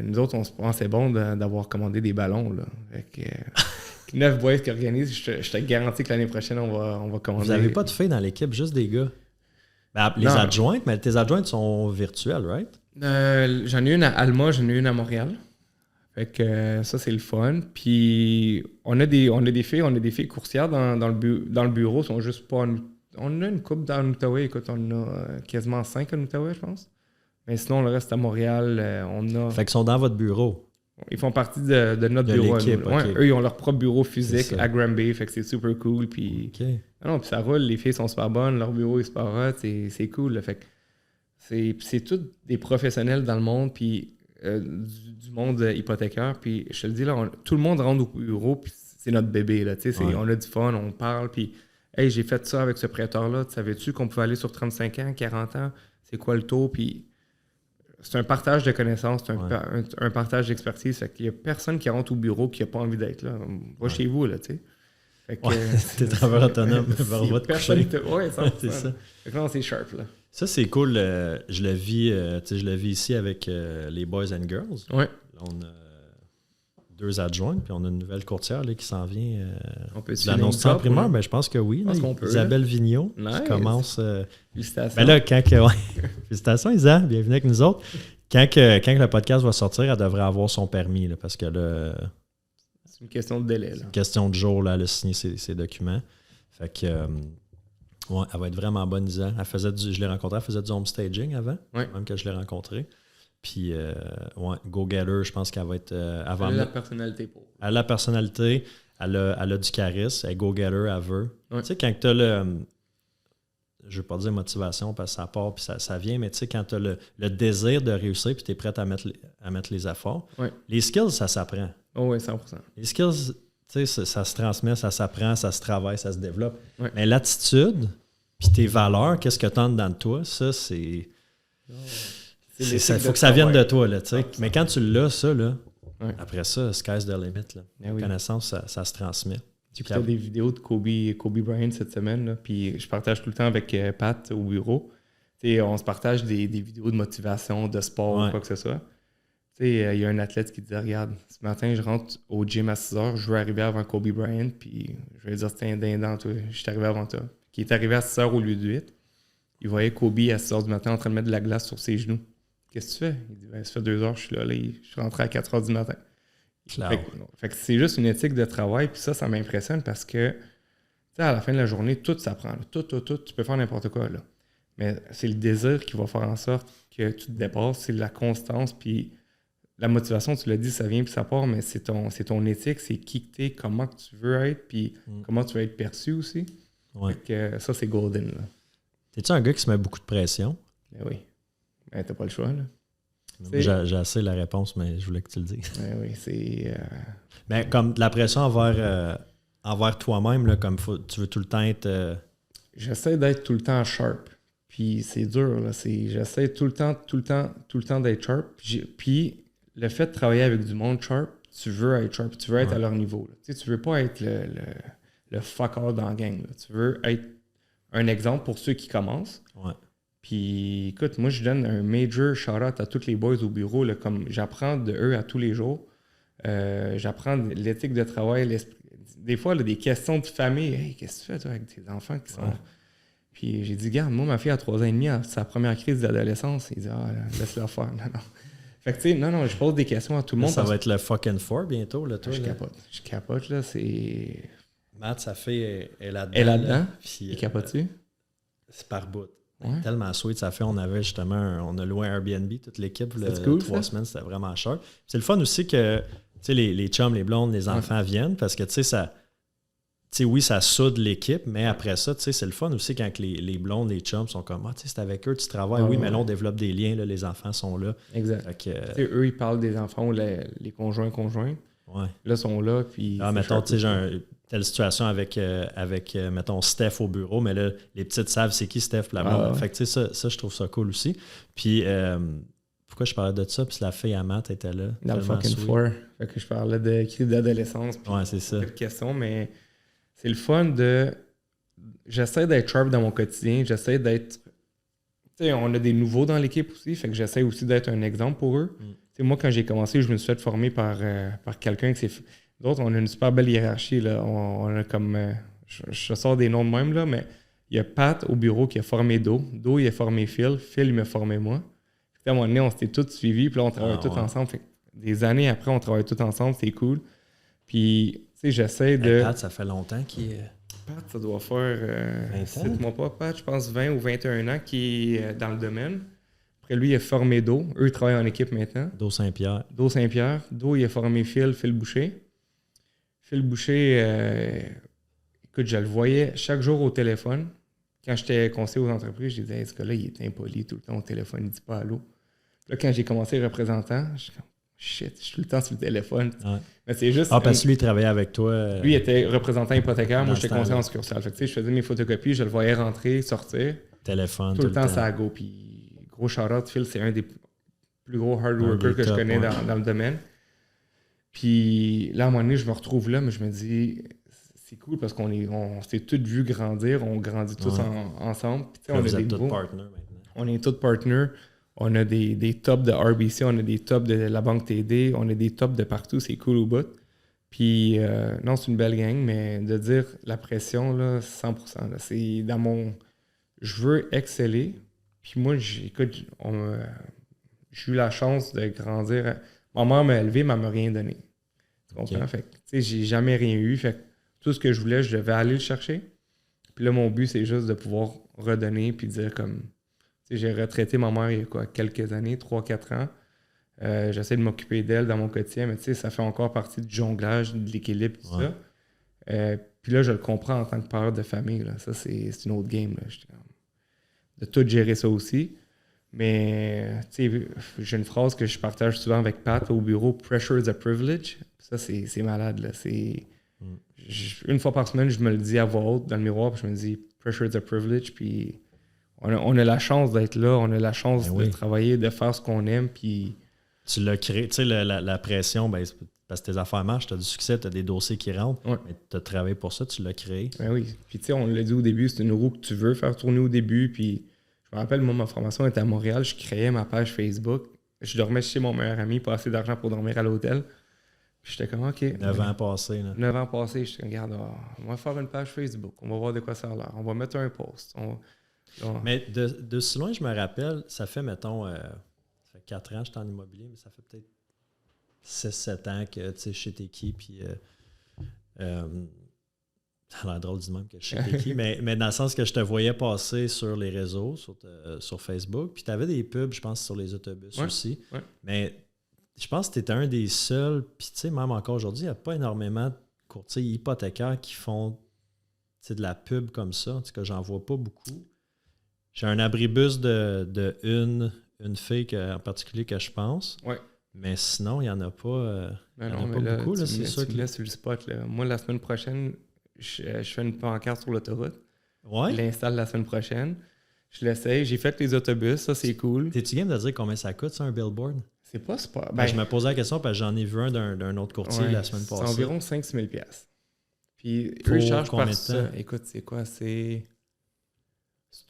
nous autres, on se pensait bon d'avoir commandé des ballons, là. Fait que 9 boys qui organisent, je te garantis que l'année prochaine, on va commander.
Vous n'avez pas de filles dans l'équipe, juste des gars? Ben, les adjointes, mais tes adjointes sont virtuelles, right?
J'en ai une à Alma, j'en ai une à Montréal. Fait que ça, c'est le fun. Puis on a des filles coursières dans le bureau, sont juste pas... On a une couple dans l'Outaouais, écoute, on a quasiment 5 en Outaouais, je pense. Mais sinon, le reste à Montréal, on a...
Fait qu'ils sont dans votre bureau.
Ils font partie de notre bureau.
L'équipe, okay.
Eux, ils ont leur propre bureau physique à Granby, fait que c'est super cool. Puis puis ça roule, les filles sont super bonnes, leur bureau est super hot, c'est cool. Là, fait que c'est tous des professionnels dans le monde, puis du monde hypothécaire. Puis je te le dis, là, tout le monde rentre au bureau, puis c'est notre bébé. Là, on a du fun, on parle, puis hey, j'ai fait ça avec ce prêteur-là. Savais-tu qu'on pouvait aller sur 35 ans, 40 ans? C'est quoi le taux? Puis c'est un partage de connaissances, c'est un partage d'expertise. Fait qu'il n'y a personne qui rentre au bureau qui n'a pas envie d'être là. Va chez vous, là, tu sais. Fait que,
t'es travailleur autonome, va te coucher.
Ouais, 100%.
C'est ça.
Fait que là, c'est sharp, là.
Ça, c'est cool. Je le vis ici avec les Boys and Girls.
Ouais.
Là, on a 2 adjoints, puis on a une nouvelle courtière là, qui s'en vient.
On peut
l'annonce en primeur, ben, je pense que oui.
Je pense qu'on peut,
Isabelle Vigneault,
nice.
qui commence.
Félicitations.
Ben là, félicitations, Isa, bienvenue avec nous autres. Quand le podcast va sortir, elle devrait avoir son permis, là, parce que là,
c'est une question de délai. Là.
C'est une question de jour, là, elle a signé ses documents. Fait que, ouais, elle va être vraiment bonne, Isa. Je l'ai rencontrée, elle faisait du home staging avant, même que je l'ai rencontrée. Puis, ouais, go-getter, je pense qu'elle va être...
elle a la personnalité pour.
Elle a la personnalité, elle a du charisme, elle est go-getter, elle veut.
Ouais.
Tu sais, quand tu as le... Je ne veux pas dire motivation parce que ça part puis ça vient, mais tu sais, quand tu as le désir de réussir puis tu es prêt à mettre les efforts, les skills, ça s'apprend.
Oh oui, 100%.
Les skills, tu sais, ça se transmet, ça s'apprend, ça se travaille, ça se développe.
Ouais.
Mais l'attitude puis tes valeurs, qu'est-ce que tu as dedans de toi, ça, c'est... Il faut que ça vienne de toi, là, tu sais. Mais quand tu l'as, ça, là, après ça, sky's the limit, là. La connaissance, ça se transmet.
J'écoutais des vidéos de Kobe Bryant cette semaine, là, puis je partage tout le temps avec Pat au bureau. T'sais, on se partage des vidéos de motivation, de sport, quoi que ce soit. Il y a un athlète qui dit « Regarde, ce matin, je rentre au gym à 6 h, je veux arriver avant Kobe Bryant, puis je vais lui dire « C'est un dindon, toi, je suis arrivé avant toi. » Qui est arrivé à 6 h au lieu de 8. Il voyait Kobe à 6 h du matin en train de mettre de la glace sur ses genoux. « Qu'est-ce que tu fais? » Il dit « Ça fait 2 heures, je suis là, je suis rentré à 4 h du matin. » Fait que c'est juste une éthique de travail, puis ça m'impressionne parce que à la fin de la journée, tout s'apprend. Tout, tu peux faire n'importe quoi. Là. Mais c'est le désir qui va faire en sorte que tu te dépasses, c'est la constance, puis la motivation, tu l'as dit, ça vient puis ça part, mais c'est ton éthique, c'est qui que t'es, comment que tu veux être, puis comment tu veux être perçu aussi.
Ouais.
Fait que ça, c'est golden. Là.
T'es-tu un gars qui se met beaucoup de pression?
Ben oui. Ben, t'as pas le choix, là.
J'ai assez la réponse, mais je voulais que tu le dises.
Oui, c'est...
Mais comme de la pression envers toi-même, là, comme tu veux tout le temps être...
J'essaie d'être tout le temps sharp. Puis c'est dur, là. J'essaie tout le temps d'être sharp. Puis le fait de travailler avec du monde sharp, tu veux être sharp, tu veux être à leur niveau. Là. Tu veux pas être le fuck-all dans la gang. Là. Tu veux être un exemple pour ceux qui commencent.
Ouais.
Puis, écoute, moi, je donne un major shout-out à tous les boys au bureau. Là, comme j'apprends de eux à tous les jours. J'apprends de l'éthique de travail. Des fois, là, des questions de famille. « Hey, qu'est-ce que tu fais, toi, avec tes enfants qui sont... » Puis j'ai dit « Regarde, moi, ma fille a 3 ans et demi, sa première crise d'adolescence. » Il dit « Ah, laisse-la faire. » Non. Fait que, tu sais, non, je pose des questions à tout le monde.
Ça va être le fucking four bientôt, là, toi.
Je capote, là. C'est...
Matt, sa fille est là-dedans.
Elle est là-dedans?
Puis,
il capote-tu?
C'est par bout.
Ouais.
Tellement sweet, ça fait. On avait justement, on a loué un Airbnb, toute l'équipe,
cool,
3 semaines, c'était vraiment cher. C'est le fun aussi que, tu sais, les chums, les blondes, les enfants viennent parce que, tu sais, ça, tu sais, oui, ça soude l'équipe, mais après ça, tu sais, c'est le fun aussi quand les blondes, les chums sont comme, ah, tu sais, c'est avec eux, tu travailles. Oui, mais là, on développe des liens, là, les enfants sont là.
Exact.
Fait que,
tu sais, eux, ils parlent des enfants ou les conjoints.
Ouais.
Là, sont là, puis...
Ah, mettons, tu sais, j'ai telle situation avec, mettons, Steph au bureau, mais là, les petites savent c'est qui Steph, la blonde. Fait que, tu sais, ça, je trouve ça cool aussi. Puis, pourquoi je parlais de ça? Puis la fille à Matt était là.
Dans le fucking four. Fait que je parlais de crise d'adolescence.
Ouais, c'est ça.
Cette question, mais c'est le fun de... J'essaie d'être sharp dans mon quotidien. J'essaie d'être... Tu sais, on a des nouveaux dans l'équipe aussi, fait que j'essaie aussi d'être un exemple pour eux. Tu sais, moi, quand j'ai commencé, je me suis fait former par quelqu'un qui s'est... D'autres, on a une super belle hiérarchie. Là. On a comme... je sors des noms de même, là, mais il y a Pat au bureau qui a formé Do. Do, il a formé Phil. Phil, il m'a formé moi. À un moment donné, on s'était tous suivis, puis là, on travaillait tous ensemble. Fait que des années après, on travaille tous ensemble, c'est cool. Puis, tu sais, j'essaie de...
Pat, ça fait longtemps qu'il est...
Pat, ça doit faire... cite-moi pas, Pat, je pense 20 ou 21 ans qui est dans le domaine. Après, lui, il a formé Do. Eux, ils travaillent en équipe maintenant.
Do Saint-Pierre.
Do Saint-Pierre. Do, il a formé Phil Boucher. Phil Boucher, écoute, je le voyais chaque jour au téléphone. Quand j'étais conseiller aux entreprises, je disais, hey, ce gars-là, il est impoli tout le temps au téléphone, il ne dit pas allô. Là, quand j'ai commencé représentant, je suis comme, shit, je suis tout le temps sur le téléphone. Ouais. Mais c'est juste.
Ah, parce que lui, il travaillait avec toi.
Lui, il était représentant hypothécaire, moi, j'étais conseiller en succursale. Fait que, je faisais mes photocopies, je le voyais rentrer, sortir.
Téléphone.
Tout le temps, ça a go. Puis, gros shout-out, Phil, c'est un des plus gros hard workers que je connais dans le domaine. Puis là, à un moment donné, je me retrouve là, mais je me dis, c'est cool parce on s'est tous vus grandir, on grandit tous ensemble. Puis,
vous êtes tous partners maintenant.
On est tous partners. On a des tops de RBC, on a des tops de la Banque TD, on a des tops de partout, c'est cool au bout. Puis, non, c'est une belle gang, mais de dire la pression, là, 100%. Là, c'est dans mon... Je veux exceller. Puis moi, écoute, j'ai eu la chance de grandir. Ma mère m'a élevé, mais elle m'a rien donné. Tu comprends? Fait que, tu sais, j'ai jamais rien eu. Fait que tout ce que je voulais, je devais aller le chercher. Puis là, mon but, c'est juste de pouvoir redonner puis dire comme... J'ai retraité ma mère il y a quelques années, 3-4 ans. J'essaie de m'occuper d'elle dans mon quotidien, mais ça fait encore partie du jonglage, de l'équilibre, tout ça. Puis là, je le comprends en tant que père de famille. Là. Ça, c'est une autre game. Là. De tout gérer ça aussi. Mais j'ai une phrase que je partage souvent avec Pat au bureau, « Pressure is a privilege ». Ça, c'est malade. Là. Une fois par semaine, je me le dis à voix haute dans le miroir, puis je me dis « Pressure is a privilege ». Puis on a la chance d'être là, on a la chance de travailler, de faire ce qu'on aime. Puis...
Tu l'as créé, tu sais, la pression, ben, parce que tes affaires marchent, tu as du succès, tu as des dossiers qui rentrent, mais tu as travaillé pour ça, tu l'as créé.
Ben oui. Puis tu sais, on l'a dit au début, c'est une roue que tu veux faire tourner au début. Puis je me rappelle, moi, ma formation était à Montréal, je créais ma page Facebook. Je dormais chez mon meilleur ami, pas assez d'argent pour dormir à l'hôtel. Puis j'étais comme, OK.
9 ans passés. Là.
9 ans passés, j'étais comme, regarde, on va faire une page Facebook, on va voir de quoi ça a l'air, on va mettre un post.
Mais de si loin, je me rappelle, ça fait, mettons, ça fait 4 ans que j'étais en immobilier, mais ça fait peut-être 6-7 ans que tu sais, je sais t'es qui, puis ça a l'air drôle du même que je sais t'es qui, mais dans le sens que je te voyais passer sur les réseaux, sur Facebook, puis tu avais des pubs, je pense, sur les autobus aussi, mais je pense que tu étais un des seuls, puis tu sais, même encore aujourd'hui, il n'y a pas énormément de courtiers hypothécaires qui font de la pub comme ça, en tout cas, j'en vois pas beaucoup. J'ai un abribus de une fille en particulier que je pense.
Ouais.
Mais sinon, il n'y en a pas, beaucoup.
Là,
c'est sûr
tu me laisses sur le spot. Là. Moi, la semaine prochaine, je fais une pancarte sur l'autoroute.
Ouais.
Je l'installe la semaine prochaine. Je l'essaye. J'ai fait les autobus. Ça, c'est cool.
T'es-tu game de dire combien ça coûte, ça, un billboard?
C'est pas super.
Je me posais la question parce que j'en ai vu un d'un autre courtier la semaine passée.
C'est environ 5 000 $. Puis,
pour
eux, ils chargent
combien
par
de
ça.
temps?
Écoute, c'est quoi? C'est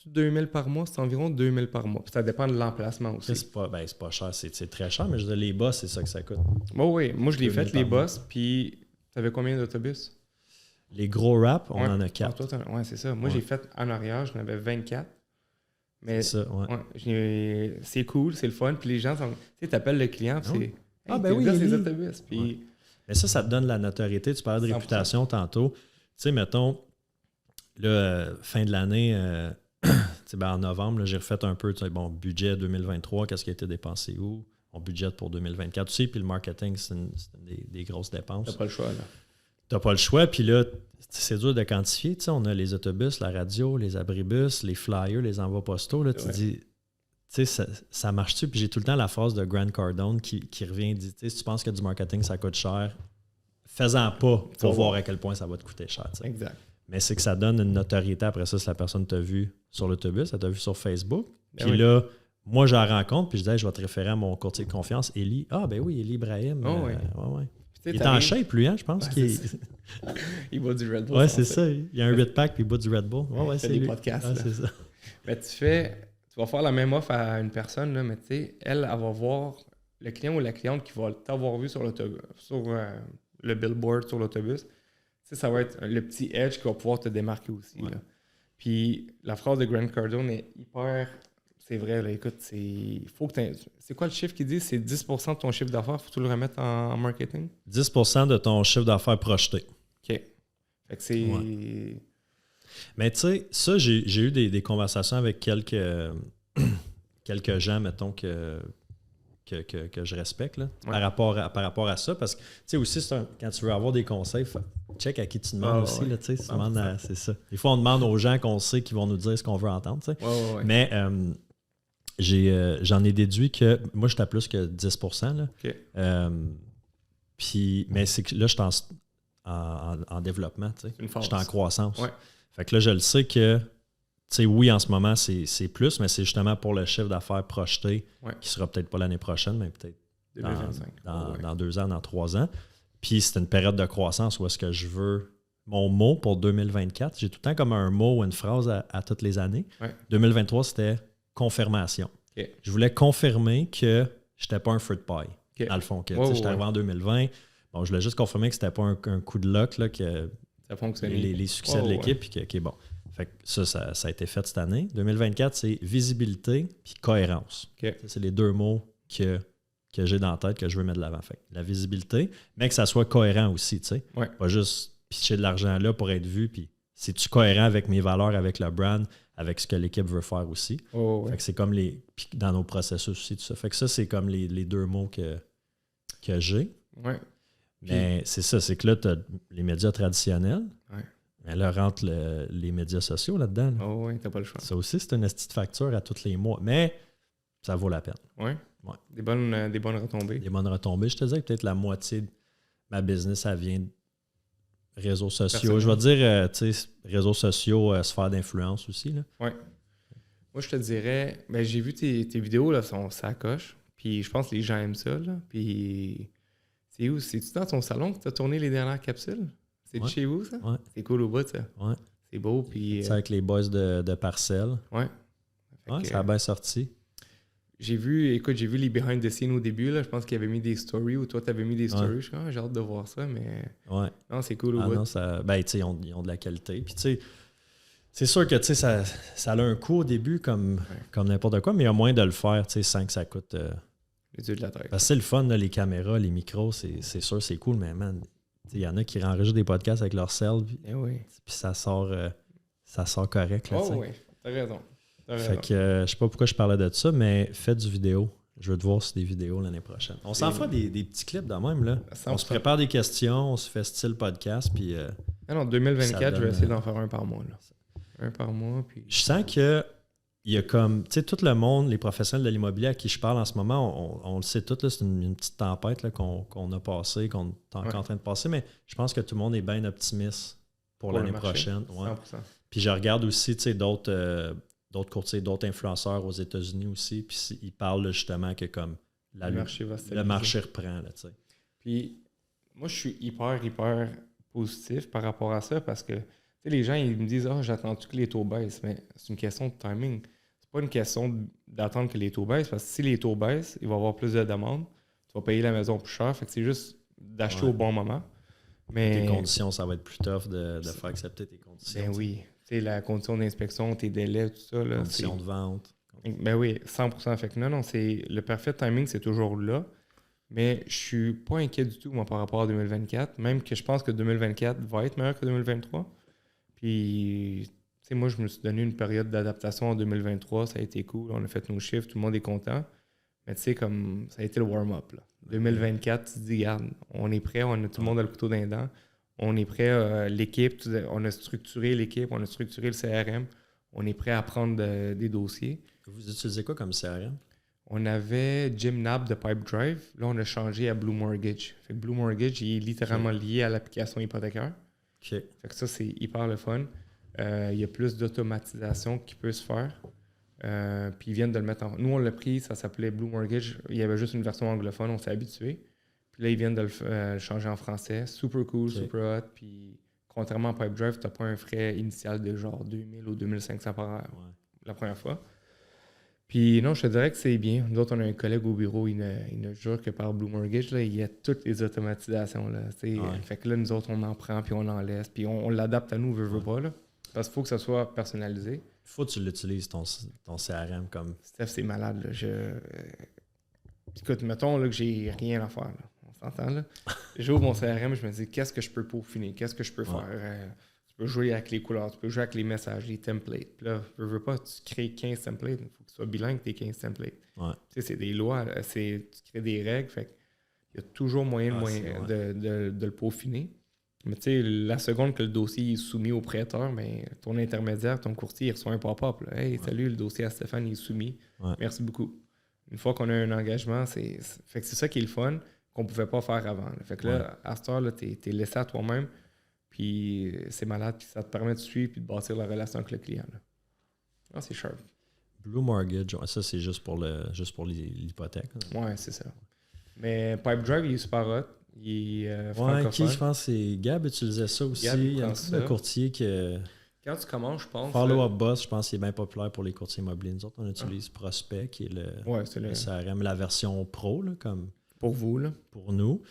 2 000 par mois, c'est environ 2 000 par mois. Puis ça dépend de l'emplacement aussi.
C'est pas cher, c'est très cher, mais je veux dire, les boss, c'est ça que ça coûte.
Oui, moi je l'ai fait, les boss, puis t'avais combien d'autobus?
Les gros rap, on en a 4.
Oui, c'est ça. Moi j'ai fait en arrière, j'en avais 24. Mais
c'est ça,
c'est cool, c'est le fun. Puis les gens, tu sais, t'appelles le client, puis c'est « Hey,
ben oui,
les autobus. » Puis...
Mais ça te donne de la notoriété. Tu parlais de 100%. Réputation tantôt. Tu sais, mettons, là, fin de l'année... en novembre, là, j'ai refait un peu, budget 2023, qu'est-ce qui a été dépensé où? On budget pour 2024 aussi, puis le marketing, c'est des grosses dépenses.
T'as pas le choix, là.
T'as pas le choix, puis là, c'est dur de quantifier. On a les autobus, la radio, les abribus, les flyers, les envois postaux. Là, tu dis, ça marche-tu? Puis j'ai tout le temps la phrase de Grant Cardone qui revient et dit, si tu penses que du marketing, ça coûte cher, fais-en pas pour voir à quel point ça va te coûter cher. T'sais.
Exact.
Mais c'est que ça donne une notoriété après ça si la personne t'a vu sur l'autobus, elle t'a vu sur Facebook. Puis là, moi, je la rencontre, puis je dis, je vais te référer à mon courtier de confiance, Élie. Ah, ben oui, Élie Ibrahim. Il est en shape, lui, je pense.
Il boit du Red Bull.
Ouais, c'est ça. Il y a un 8-pack, puis il boit du Red Bull.
C'est des podcasts.
C'est ça.
Mais tu vas faire la même offre à une personne, là, mais tu sais, elle va voir le client ou la cliente qui va t'avoir vu sur l'autobus, sur le billboard sur l'autobus. Ça va être le petit edge qui va pouvoir te démarquer aussi. Là. Puis la phrase de Grant Cardone est hyper... C'est vrai, là, écoute, faut que c'est quoi le chiffre qu'il dit? C'est 10% de ton chiffre d'affaires, faut-tu le remettre en marketing?
10% de ton chiffre d'affaires projeté.
OK. Fait que c'est... Ouais.
Mais tu sais, ça, j'ai eu des conversations avec quelques gens, mettons, que je respecte là, par rapport à ça. Parce que, tu sais, aussi, quand tu veux avoir des conseils, check à qui tu demandes aussi. Là, tu sais, c'est ça. Des fois, on demande aux gens qu'on sait qui vont nous dire ce qu'on veut entendre. Tu sais. Mais j'en ai déduit que moi, j'étais à plus que 10%. Là.
Okay.
Mais c'est que là, je suis en développement. Tu sais. Je suis en croissance.
Ouais.
Fait que là, je le sais que oui, en ce moment, c'est plus, mais c'est justement pour le chiffre d'affaires projeté qui sera peut-être pas l'année prochaine, mais peut-être dans 2 ans, dans 3 ans. Puis c'est une période de croissance où est-ce que je veux mon mot pour 2024, j'ai tout le temps comme un mot ou une phrase à toutes les années.
Ouais.
2023, c'était confirmation.
OK.
Je voulais confirmer que je n'étais pas un fruit pie,
OK.
dans le fond.
Ouais.
Arrivé en 2020. Bon, je voulais juste confirmer que c'était pas un coup de luck, là, que
Ça fonctionne.
les succès de l'équipe, puis qui est bon. Fait que ça a été fait cette année. 2024, c'est visibilité puis cohérence.
OK.
Ça, c'est les deux mots que j'ai dans la tête que je veux mettre de l'avant. Fait que la visibilité, mais que ça soit cohérent aussi, tu sais.
Ouais.
Pas juste pitcher de l'argent là pour être vu, puis c'est-tu cohérent avec mes valeurs, avec le brand, avec ce que l'équipe veut faire aussi.
Ouais.
Fait que c'est comme puis dans nos processus aussi, tout ça. Fait que ça, c'est comme les deux mots que j'ai.
Ouais.
Mais c'est ça, c'est que là, tu as les médias traditionnels.
Ouais.
Mais là, rentre les médias sociaux là-dedans. Là.
Oh, ouais, t'as pas le choix.
Ça aussi, c'est une petite facture à tous les mois. Mais ça vaut la peine.
Ouais.
Ouais.
Des bonnes retombées.
Des bonnes retombées. Je te disais que peut-être la moitié de ma business, ça vient de réseaux sociaux. Je vais dire, tu sais, réseaux sociaux, sphère d'influence aussi. Là.
Ouais. Moi, je te dirais, ben, j'ai vu tes vidéos, là, ça coche. Puis je pense que les gens aiment ça. Là. Puis c'est où? C'est-tu dans ton salon que tu as tourné les dernières capsules? C'est de chez vous, ça?
Ouais.
C'est cool au bout, ça.
Ouais.
C'est beau. Puis,
c'est avec les boys de Parcelles.
Ouais.
Ouais, ça a bien sorti.
J'ai vu les behind the scenes au début. Là. Je pense qu'ils avaient mis des stories ou toi, tu avais mis des stories. Je suis comme, j'ai hâte de voir ça, mais
ouais.
Non, c'est cool au bout.
Non, ça, ben, tu sais, ils ont de la qualité. Puis, tu sais, c'est sûr que, tu sais, ça a un coût au début comme n'importe quoi, mais il y a moyen de le faire, tu sais, sans que ça coûte...
les yeux de la tête.
Parce que c'est le fun, là, les caméras, les micros, c'est sûr, c'est cool, mais man, il y en a qui enregistrent des podcasts avec leur cell, puis ça sort correct. Là,
oui, t'as raison.
Fait que je sais pas pourquoi je parlais de ça, mais faites du vidéo. Je veux te voir sur des vidéos l'année prochaine. On s'en fera des petits clips de même. Là. On se prépare des questions, on se fait style podcast. Puis,
non, 2024, je vais essayer d'en faire un par mois. Là. Un par mois. Puis...
Je sens que il y a comme, tu sais, tout le monde, les professionnels de l'immobilier à qui je parle en ce moment, on le sait tout, là, c'est une petite tempête là, qu'on a passée, qu'on est encore en train de passer, mais je pense que tout le monde est bien optimiste pour l'année prochaine. Ouais. 100%. Puis je regarde aussi, tu sais, d'autres courtiers, d'autres influenceurs aux États-Unis aussi, puis ils parlent là, justement que comme le marché reprend. Là, tu sais.
Puis moi, je suis hyper positif par rapport à ça parce que les gens, ils me disent « Ah, j'attends-tu que les taux baissent? » Mais c'est une question de timing. C'est pas une question d'attendre que les taux baissent parce que si les taux baissent, il va y avoir plus de demandes. Tu vas payer la maison plus cher. Fait que c'est juste d'acheter au bon moment. Mais
tes conditions, ça va être plus tough de faire accepter tes conditions.
Ben oui. T'sais, la condition d'inspection, tes délais, tout ça. Là,
conditions de vente.
Ben oui, 100%. Fait que non, c'est le parfait timing, c'est toujours là. Mais je suis pas inquiet du tout, moi, par rapport à 2024. Même que je pense que 2024 va être meilleur que 2023. Puis, tu sais, moi, je me suis donné une période d'adaptation en 2023. Ça a été cool. On a fait nos chiffres. Tout le monde est content. Mais tu sais, comme ça a été le warm-up. Là. 2024, tu te dis, regarde, on est prêt. Tout le monde a le couteau dans les dents. On est prêt, l'équipe, on a structuré l'équipe, on a structuré le CRM. On est prêt à prendre des dossiers.
Vous utilisez quoi comme CRM?
On avait Gymnab de Pipedrive. Là, on a changé à Blue Mortgage. Fait que Blue Mortgage, il est littéralement lié à l'application hypothécaire.
Okay.
Fait que ça, c'est hyper le fun. Il y a plus d'automatisation qui peut se faire. Puis ils viennent de le mettre en... Nous, on l'a pris, ça s'appelait Blue Mortgage. Il y avait juste une version anglophone, on s'est habitué. Puis là, ils viennent de le changer en français. Super cool, super hot. Puis contrairement à Pipedrive, tu n'as pas un frais initial de genre 2000 ou 2500 par heure la première fois. Puis non, je te dirais que c'est bien. Nous autres, on a un collègue au bureau, il nous jure que par Blue Mortgage, là, il y a toutes les automatisations. Là, fait que là, nous autres, on en prend, puis on en laisse, puis on l'adapte à nous, veut pas. Là, parce qu'il faut que ça soit personnalisé.
Il faut que tu l'utilises, ton CRM comme...
Steph, c'est malade. Là. Écoute, mettons là, que j'ai rien à faire. Là. On s'entend, là? J'ouvre mon CRM, je me dis, qu'est-ce que je peux peaufiner? Qu'est-ce que je peux faire? Tu peux jouer avec les couleurs, tu peux jouer avec les messages, les templates. Puis là, je veux pas, tu crées 15 templates. Il faut que tu sois bilingue, tes 15 templates.
Ouais.
Tu sais, c'est des lois, tu crées des règles. Fait il y a toujours moyen de le peaufiner. Mais tu sais, la seconde que le dossier est soumis au prêteur, ben, ton intermédiaire, ton courtier, il reçoit un pop-up. Là. Hey, salut, le dossier à Stéphane, il est soumis. Ouais. Merci beaucoup. Une fois qu'on a un engagement, fait que c'est ça qui est le fun qu'on ne pouvait pas faire avant. Là. Fait que là, à cette heure, tu es laissé à toi-même, puis c'est malade, puis ça te permet de suivre et de bâtir la relation avec le client. Là. Ah, c'est sharp.
Blue Mortgage, ça, c'est juste pour l'hypothèque.
Oui, c'est ça. Mais Pipedrive, il est super hot. Il est
Ouais,
francophone.
qui, je pense, c'est Gab utilisait ça aussi.
Gab, il
il y a un
prend
petit
ça.
courtier que...
Quand tu commences, je pense...
Follow-up Boss, je pense qu'il est bien populaire pour les courtiers immobiliers. Nous autres, on utilise Prospect, qui est
c'est
le CRM, la version pro, là, comme
pour vous, là.
pour nous.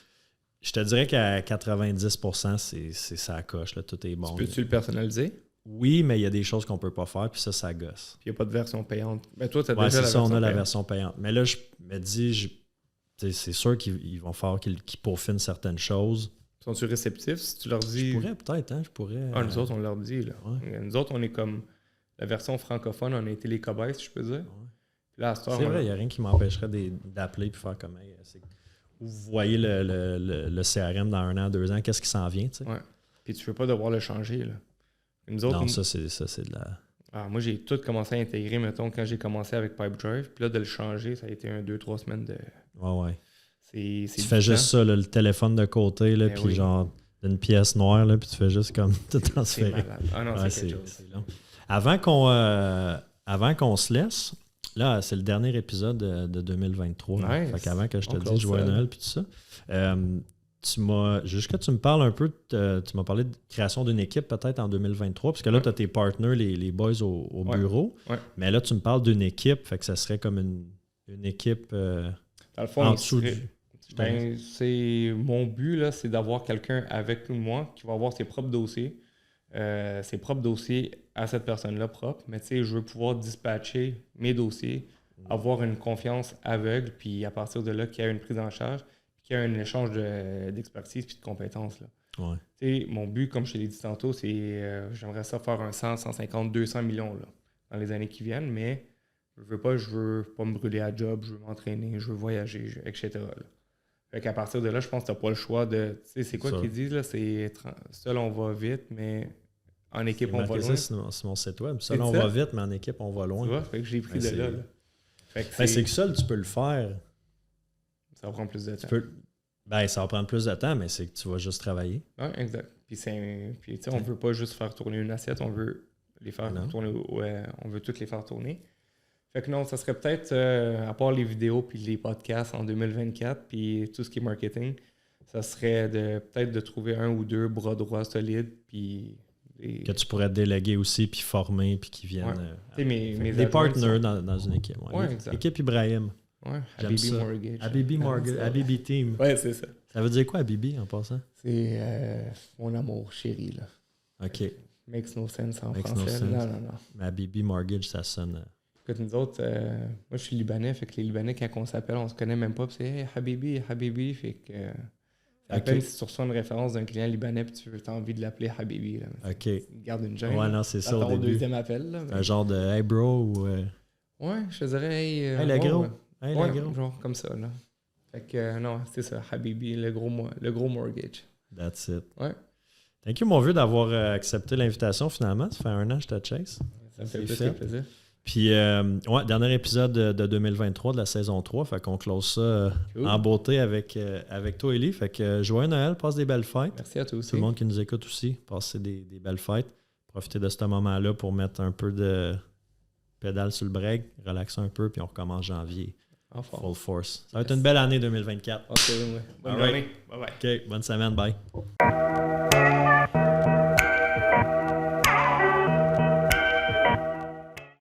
Je te dirais qu'à 90%, c'est ça coche, là, tout est bon.
Peux-tu le personnaliser?
Oui, mais il y a des choses qu'on peut pas faire, puis ça gosse.
Puis il n'y a pas de version payante. Mais toi, tu as
Ouais,
déjà
c'est
la
ça,
version
on a la
payante.
version payante. Mais là, je me dis, c'est sûr qu'ils vont faire qu'ils peaufinent certaines choses.
Sont-tu réceptifs? Si tu leur dis...
Je pourrais peut-être, hein, je pourrais...
Ah, nous autres, on leur dit, là.
Ouais.
Nous autres, on est comme... La version francophone, on a été les cobayes, si je peux dire.
Ouais.
Puis là, à cette heure,
C'est vrai, il n'y a rien qui m'empêcherait d'appeler et faire comme hey, vous voyez le CRM dans 1 an, 2 ans, qu'est-ce qui s'en vient, tu sais?
Ouais. Puis tu ne veux pas devoir le changer, là. Nous autres,
Non, ça c'est de la...
Ah, moi, j'ai tout commencé à intégrer, mettons, quand j'ai commencé avec Pipedrive. Puis là, de le changer, ça a été 2-3 semaines de...
Ouais.
C'est
Tu fais juste ça, là, le téléphone de côté, là, puis
oui.
genre une pièce noire, là, puis tu fais juste comme tout
C'est
transférer.
malade. Ah non,
Ouais,
c'est quelque chose.
c'est long. Avant qu'on se laisse, là, c'est le dernier épisode de 2023.
Nice.
Fait qu'avant que je te
On
dise
close
joyeux
ça.
Noël puis tout ça, jusqu'à tu me parles un peu, tu m'as parlé de création d'une équipe peut-être en 2023, parce que là, tu as tes partners, les boys au
Ouais.
bureau,
Ouais.
mais là, tu me parles d'une équipe, fait que ça serait comme une équipe
Dans le fond,
en
il
dessous
serait-
du...
Ben, c'est mon but, là, c'est d'avoir quelqu'un avec moi qui va avoir ses propres dossiers à cette personne-là propre. Mais tu sais, je veux pouvoir dispatcher mes dossiers, avoir une confiance aveugle, puis à partir de là, qu'il y ait une prise en charge, puis qu'il y ait un échange d'expertise puis de compétences, là.
Ouais.
Tu sais, mon but, comme je te l'ai dit tantôt, c'est j'aimerais ça faire un 100, 150, 200 millions là, dans les années qui viennent, mais je veux pas me brûler à job, je veux m'entraîner, je veux voyager, etc. là. Fait qu'à partir de là, je pense que tu n'as pas le choix de... Tu sais, c'est quoi
Ça.
qu'ils disent, là? C'est seul, on va vite, mais en équipe, on va
Marqué
loin.
ça sur mon site web.
C'est
Seul, on
ça?
va vite, mais en équipe, on va loin.
Tu vois? Fait que j'ai pris
Ben,
de là. Fait que
Ben, c'est que seul, tu peux le faire.
ça prend plus de temps.
Ben, ça va prendre plus de temps, mais c'est que tu vas juste travailler.
Ouais, exact. Puis, tu sais, on veut pas juste faire tourner une assiette, on veut les faire
Non.
tourner. Ouais, on veut toutes les faire tourner. Fait que non, ça serait peut-être, à part les vidéos puis les podcasts en 2024, puis tout ce qui est marketing, ça serait peut-être de trouver 1 ou 2 bras droits solides, puis...
Que tu pourrais déléguer aussi, puis former, puis qui viennent...
Ouais. Tu sais, mes
des
adjoints
partners
sont-
dans une équipe. Ouais.
Ouais, exact.
Équipe Ibrahim.
Ouais,
J'aime
Habibi
ça.
Mortgage.
Habibi Mortgage, Habibi Team.
Ouais, c'est ça.
Ça veut dire quoi, Habibi, en passant?
C'est mon amour chéri, là.
OK.
Makes no sense en
Makes no
français.
sense.
Non.
Mais Habibi Mortgage, ça sonne...
Écoute, nous autres, moi, je suis Libanais, fait que les Libanais, quand on s'appelle, on se connaît même pas, puis c'est « Hey, Habibi », fait que... à
Ok.
peine si tu reçois une référence d'un client libanais, puis tu as envie de l'appeler Habibi, là.
OK.
Garde une gêne.
Ouais,
là.
non, c'est ça au
Attends
début.
deuxième appel, là. mais-
Un genre de « Hey, bro » ou...
Ouais, je te dirais « Hey,
Hey, le
ouais,
gros.
ouais.
Hey,
Ouais,
le gros.
genre comme ça, là. Fait que, non, c'est ça, Habibi, le gros mortgage.
That's it.
Ouais.
Thank you, mon vieux, d'avoir accepté l'invitation, finalement. Ça fait 1 an que je te chase.
Ça me fait
C'est
plus
fait.
que plaisir.
Puis, ouais, dernier épisode de 2023 de la saison 3. Fait qu'on close ça
Cool.
en beauté avec toi, Élie. Fait que joyeux Noël, passe des belles fêtes.
Merci à toi aussi.
Tout le monde qui nous écoute aussi, passez des belles fêtes. Profitez de ce moment-là pour mettre un peu de pédale sur le break, relaxer un peu, puis on recommence janvier.
En forme.
Full force. Ça va être une belle année 2024.
Ok, ouais. Bonne
All right.
journée. Bye bye.
OK, bonne semaine, bye.